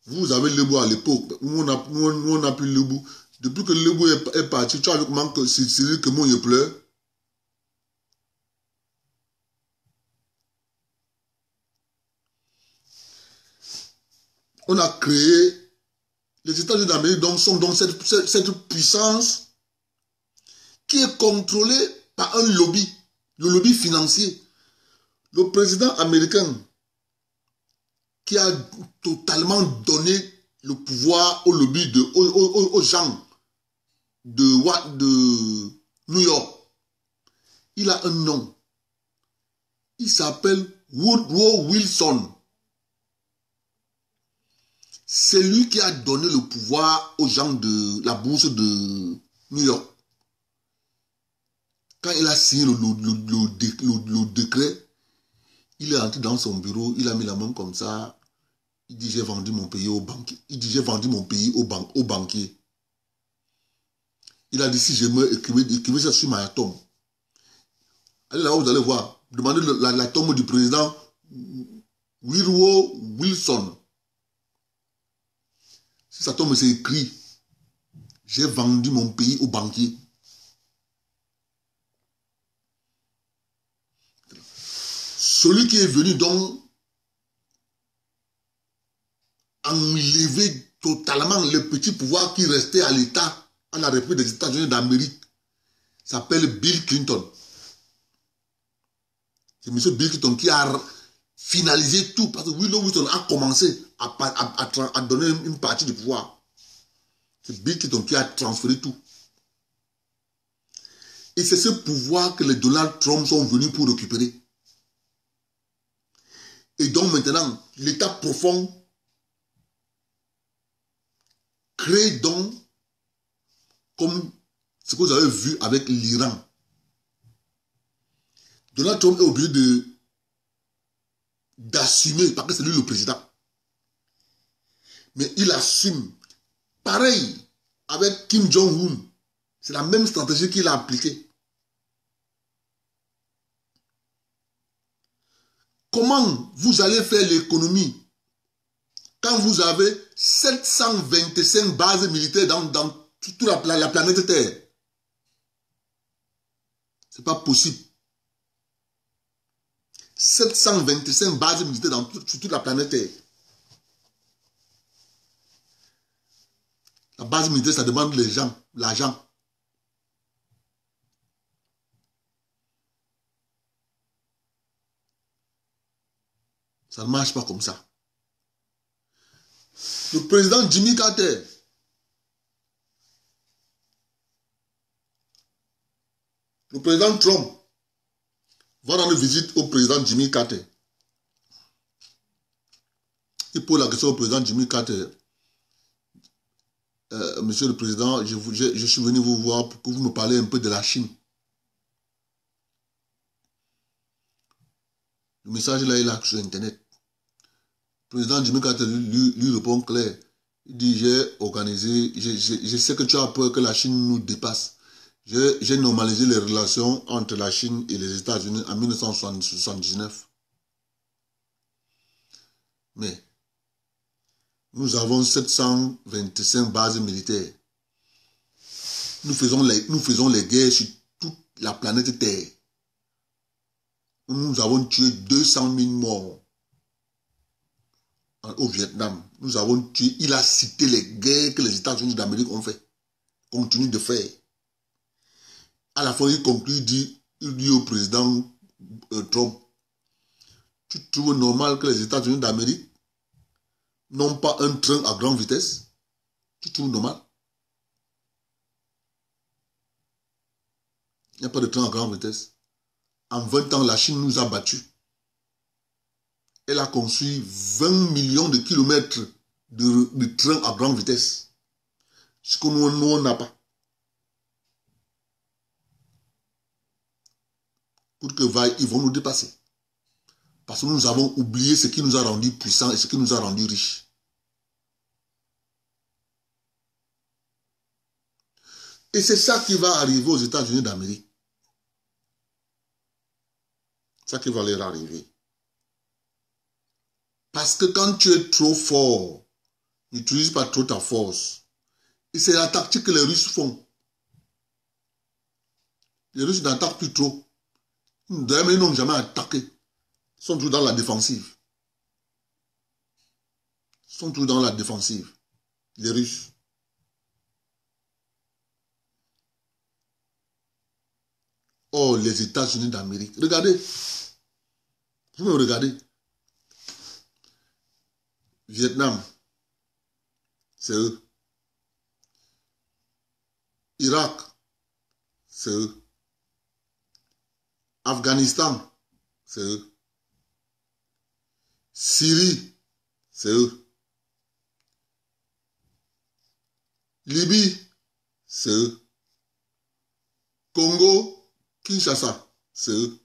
Vous avez le bout à l'époque. Nous, on n'a plus le bout. Depuis que le bout est parti, tu as vu comment c'est que moi, je pleure. On a créé, les États-Unis d'Amérique sont dans cette puissance qui est contrôlée par un lobby, le lobby financier. Le président américain qui a totalement donné le pouvoir au lobby, aux gens de New York. Il a un nom. Il s'appelle Woodrow Wilson. C'est lui qui a donné le pouvoir aux gens de la bourse de New York. Quand il a signé le décret, il est entré dans son bureau, il a mis la main comme ça. Il dit, j'ai vendu mon pays au banquier. Il dit, j'ai vendu mon pays au banquier. Il a dit, si je meurs, écrivez ça sur ma tombe. Allez là-haut, vous allez voir. Demandez la tombe du président Woodrow Wilson. Si sa tombe, c'est écrit, j'ai vendu mon pays au banquier. Celui qui est venu donc enlever totalement le petit pouvoir qui restait à l'État, à la République des États-Unis d'Amérique, s'appelle Bill Clinton. C'est M. Bill Clinton qui a finalisé tout, parce que Woodrow Wilson a commencé à donner une partie du pouvoir. C'est Bill Clinton qui a transféré tout. Et c'est ce pouvoir que les Donald Trump sont venus pour récupérer. Et donc maintenant, l'État profond crée donc, comme ce que vous avez vu avec l'Iran. Donald Trump est obligé d'assumer, parce que c'est lui le président. Mais il assume. Pareil avec Kim Jong-un. C'est la même stratégie qu'il a appliquée. Comment vous allez faire l'économie quand vous avez 725 bases militaires dans toute la planète Terre? C'est pas possible. 725 bases militaires sur toute la planète Terre. La base militaire, ça demande l'argent. Ça ne marche pas comme ça. Le président Jimmy Carter, le président Trump va rendre visite au président Jimmy Carter. Il pose la question au président Jimmy Carter. Monsieur le Président, je suis venu vous voir pour que vous me parlez un peu de la Chine. Le message là, il est sur Internet. Le président Jimmy Carter lui répond clair. Il dit, j'ai organisé, je sais que tu as peur que la Chine nous dépasse. J'ai normalisé les relations entre la Chine et les États-Unis en 1979. Mais nous avons 725 bases militaires. Nous faisons les guerres sur toute la planète Terre. Nous avons tué 200 000 morts au Vietnam. Nous avons tué, il a cité les guerres que les États-Unis d'Amérique ont fait, continuent de faire. À la fin, il conclut, il dit au président Trump, tu trouves normal que les États-Unis d'Amérique n'ont pas un train à grande vitesse? Tu trouves normal? Il n'y a pas de train à grande vitesse. En 20 ans, la Chine nous a battus. Elle a construit 20 millions de kilomètres de trains à grande vitesse. Ce que nous, on n'a pas. Pour que vaille, ils vont nous dépasser. Parce que nous avons oublié ce qui nous a rendus puissants et ce qui nous a rendus riches. Et c'est ça qui va arriver aux États-Unis d'Amérique. C'est ça qui va leur arriver. Parce que quand tu es trop fort, n'utilise pas trop ta force. Et c'est la tactique que les Russes font. Les Russes n'attaquent plus trop. D'ailleurs, ils n'ont jamais attaqué. Ils sont toujours dans la défensive. Ils sont toujours dans la défensive. Les Russes. Oh, les États-Unis d'Amérique. Regardez. Vous me regardez. Vietnam. C'est eux. Irak. C'est eux. Afghanistan. C'est eux. Syrie. C'est eux. Libye. C'est eux. Congo. Kinshasa, c'est eux.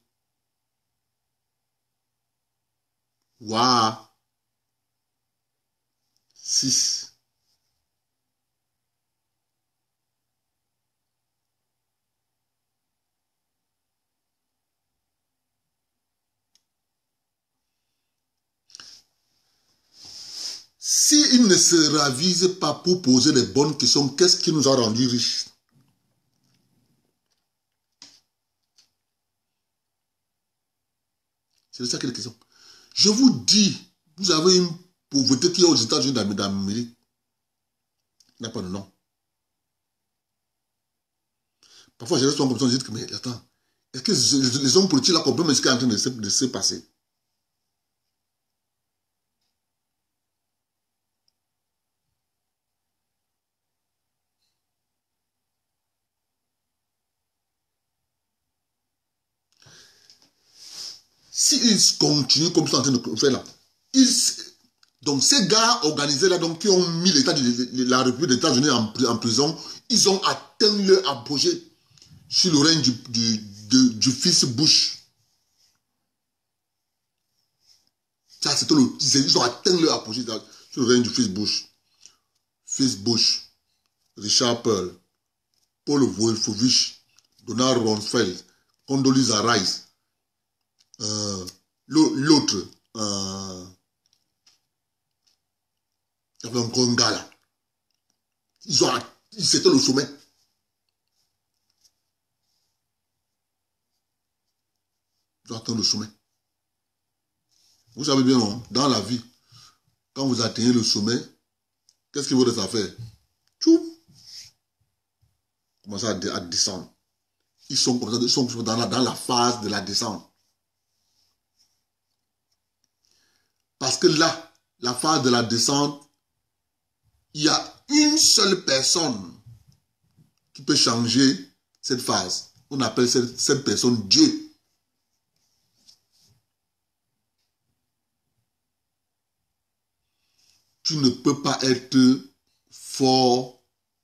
Waouh. 6. S'ils ne se ravisent pas pour poser les bonnes questions, qu'est-ce qui nous a rendus riches? C'est ça qui est la question. Je vous dis, vous avez une pauvreté qui est aux États-Unis d'Amérique. Il n'a pas de nom. Parfois, je reste comme ça, je dis que, mais attends, est-ce que les hommes politiques là comprennent ce qui est en train de se passer? S'ils continuent comme ça en train de faire là, donc ces gars organisés là, donc, qui ont mis l'État de la République des États-Unis en prison, ils ont atteint leur apogée sur le règne du fils Bush. Ça, ils ont atteint leur apogée sur le règne du fils Bush. Fils Bush, Richard Pearl, Paul Wolfowitz, Donald Rumsfeld, Condoleezza Rice, l'autre, il y avait encore un gars là. C'était le sommet. Ils ont atteint le sommet. Vous savez bien, non? Dans la vie, quand vous atteignez le sommet, qu'est-ce qu'il vous reste à faire? Tchou! Commencez à descendre. Ils sont comme ça, ils sont dans la phase de la descente. Parce que là, la phase de la descente, il y a une seule personne qui peut changer cette phase. On appelle cette personne Dieu. Tu ne peux pas être fort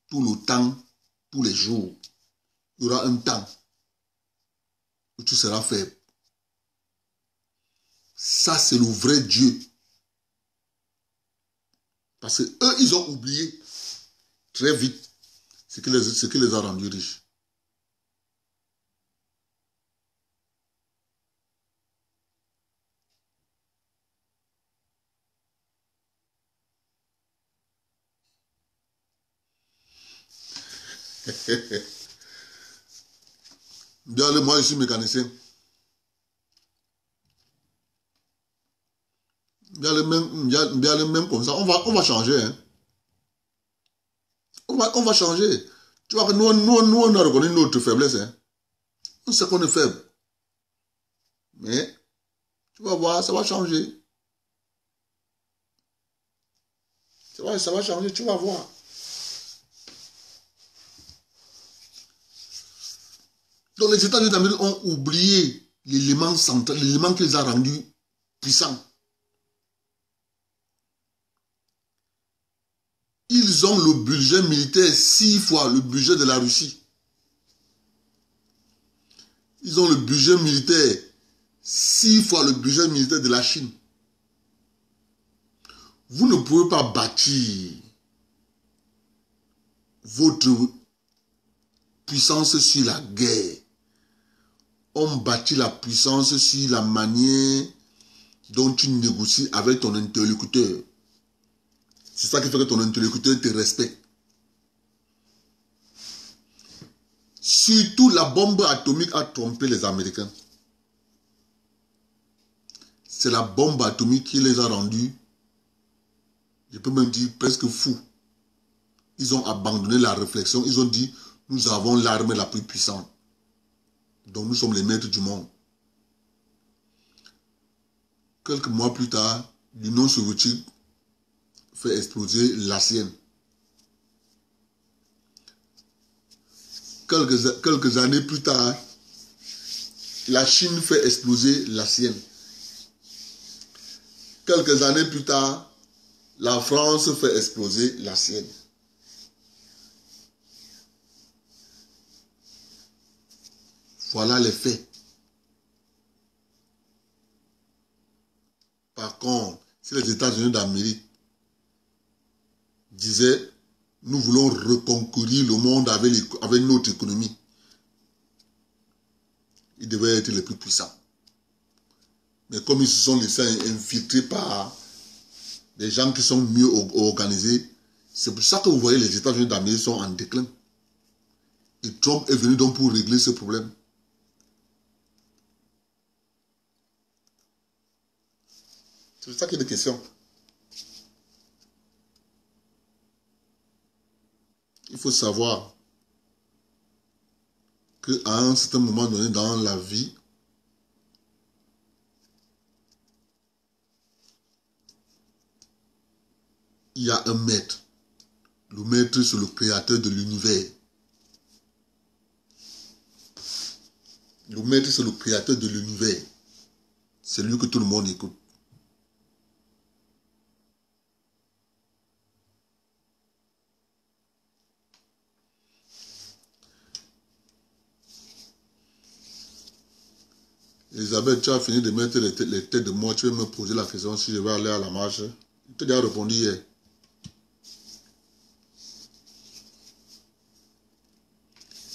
tout le temps, tous les jours. Il y aura un temps où tu seras faible. Ça, c'est le vrai Dieu. Parce que eux, ils ont oublié très vite ce qui les a rendus riches. Moi, je suis mécanicien. Bien le même comme ça. On va changer. Hein. On va changer. Tu vois que nous on a reconnu notre faiblesse. Hein. On sait qu'on est faible. Mais, tu vas voir, ça va changer. Ça va changer, tu vas voir. Donc les États-Unis d'Amérique ont oublié l'élément central, l'élément qui les a rendus puissants. Ils ont le budget militaire 6 fois le budget de la Russie. Ils ont le budget militaire 6 fois le budget militaire de la Chine. Vous ne pouvez pas bâtir votre puissance sur la guerre. On bâtit la puissance sur la manière dont tu négocies avec ton interlocuteur. C'est ça qui fait que ton interlocuteur te respecte. Surtout la bombe atomique a trompé les Américains. C'est la bombe atomique qui les a rendus, je peux même dire, presque fous. Ils ont abandonné la réflexion. Ils ont dit, nous avons l'arme la plus puissante. Donc nous sommes les maîtres du monde. Quelques mois plus tard, l'Union soviétique fait exploser la sienne. Quelques années plus tard, la Chine fait exploser la sienne. Quelques années plus tard, la France fait exploser la sienne. Voilà les faits. Par contre, si les États-Unis d'Amérique disaient nous voulons reconquérir le monde avec notre économie, ils devaient être les plus puissants. Mais comme ils se sont laissés infiltrer par des gens qui sont mieux organisés, c'est pour ça que vous voyez les États-Unis d'Amérique sont en déclin. Et Trump est venu donc pour régler ce problème. C'est pour ça qu'il y a des questions. Il faut savoir qu'à un certain moment donné dans la vie, il y a un maître. Le maître, c'est le créateur de l'univers. Le maître, c'est le créateur de l'univers. C'est lui que tout le monde écoute. Elisabeth, tu as fini de mettre les têtes de moi. Tu veux me poser la question si je vais aller à la marche. Je t'ai déjà répondu hier.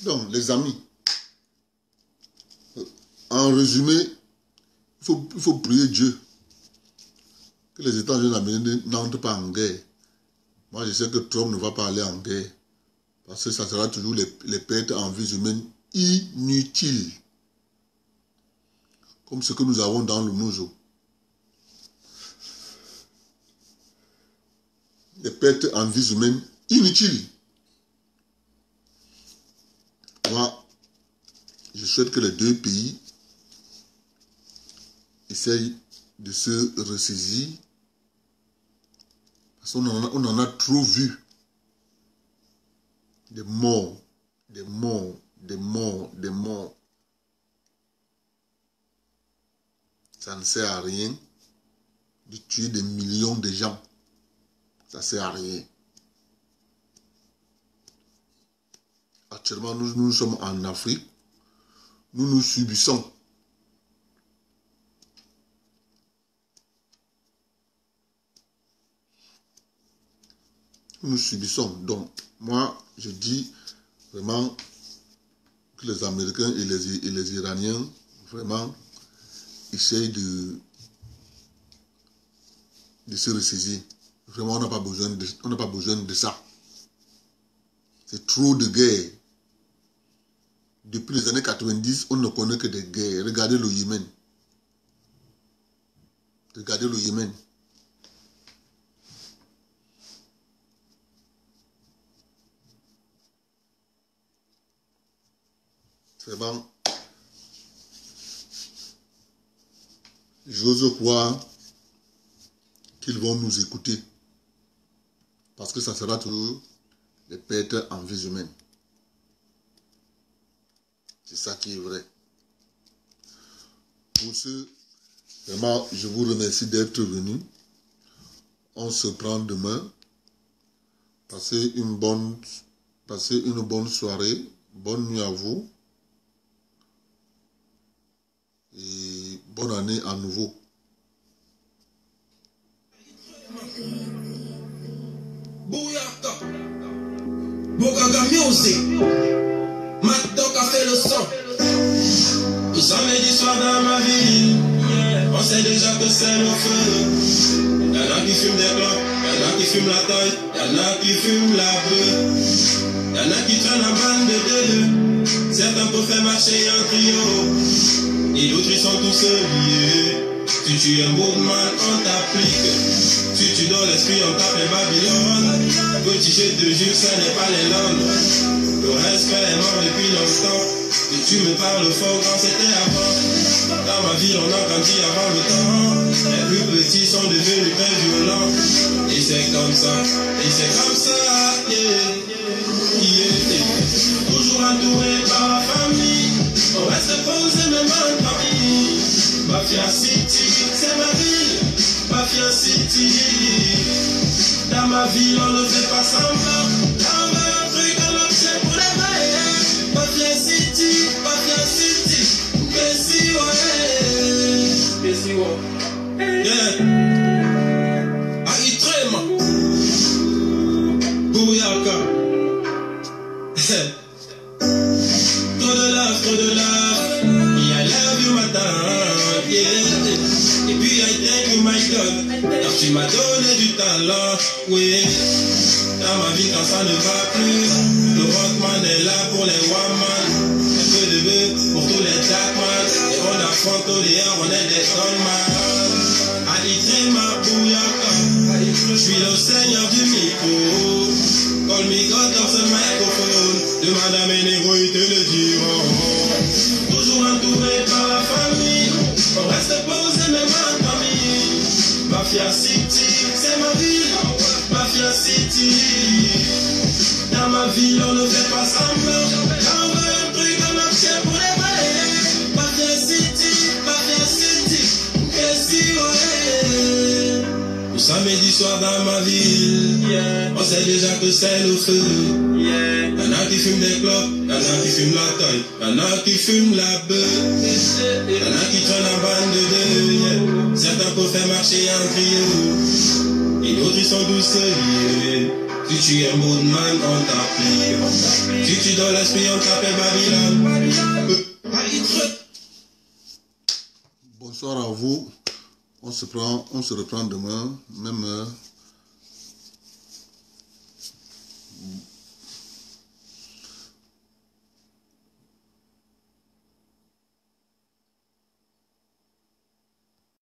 Donc, les amis, en résumé, il faut prier Dieu que les États-Unis d'Amérique n'entrent pas en guerre. Moi, je sais que Trump ne va pas aller en guerre parce que ça sera toujours les pertes en vies humaines inutiles. Comme ce que nous avons dans le Nozo. Les pertes en vies humaines inutiles. Moi, je souhaite que les deux pays essayent de se ressaisir Parce qu'on en a trop vu. Des morts, des morts, des morts, des morts. Ça ne sert à rien de tuer des millions de gens. Ça ne sert à rien. Actuellement, nous sommes en Afrique. Nous subissons. Nous subissons. Donc, moi, je dis vraiment que les Américains et les Iraniens, vraiment, essayent de se ressaisir. Vraiment, on n'a pas besoin de ça. C'est trop de guerre. Depuis les années 90, on ne connaît que des guerres. Regardez le Yémen. Regardez le Yémen. Vraiment, j'ose croire qu'ils vont nous écouter. Parce que ça sera toujours des pertes en vie humaine. C'est ça qui est vrai. Pour ce, vraiment, je vous remercie d'être venus. On se prend demain. Passez une bonne soirée. Bonne nuit à vous. Et bonne année à nouveau. Bouyaka, Bogaga Music, Matok a fait le son. Tout samedi soir dans ma ville, on sait déjà que c'est le feu. Y'en a qui fument des clopes, y'en a qui fument la taille, y'en a qui fument la beuh. Y'en a qui traînent en bande de deux. Certains peuvent faire marcher en trio, et d'autres ils sont tous liés. Si tu es un mouvement, on t'applique. Si tu donnes l'esprit, on t'appelle Babylone. Petit je te jure, ce n'est pas les langues. Le respect est mort depuis longtemps. Et tu me parles fort quand c'était avant. Dans ma ville, on a grandi avant le temps. Les plus petits sont devenus très violents. Et c'est comme ça, yeah. Toujours entouré par la famille. On reste posé même en famille. Mafia City, c'est ma ville. Mafia City. Dans ma ville, on ne fait pas semblant. Là, on veut un truc, on l'objet pour les mains. Mafia City, Bessie, ouais. Bessie, ouais. Yeah. Aïtrema. Bouyaka. Trop de love. I love you, madame. Yeah. Et puis, I thank you, my God. Car tu m'as donné du talent, oui. Dans ma vie, quand ça ne va plus, le rockman est là pour les one-man. Un peu de bœuf pour tous les jackman. Et on affronte au dehors, on est des gunman. Alitrema Bouyaka. Je suis le seigneur du micro. Call me God dans ce microphone. Demande à mes négros, ils te le diront. Toujours entouré par la famille. On reste posé même en famille. Mafia City, c'est ma ville. Mafia City. Dans ma ville, on ne fait pas semblant. Quand on veut un truc, on marche pour les vrais. Mafia City, Bessie, ouais. Tout samedi soir dans ma ville, yeah. On sait déjà que c'est le feu. Yeah. Y'en a qui fument des clopes, y'en a qui fument la taille, y'en a qui fument la beuh. Y'en a qui traînent en bande de deux. Yeah. Certains peuvent faire marcher en trio, et d'autres ils sont tous liés. Si tu es un bon man, on t'applique. Si tu donnes l'esprit, on t'appelle Babylone. Bonsoir à vous. On se reprend demain, même heure.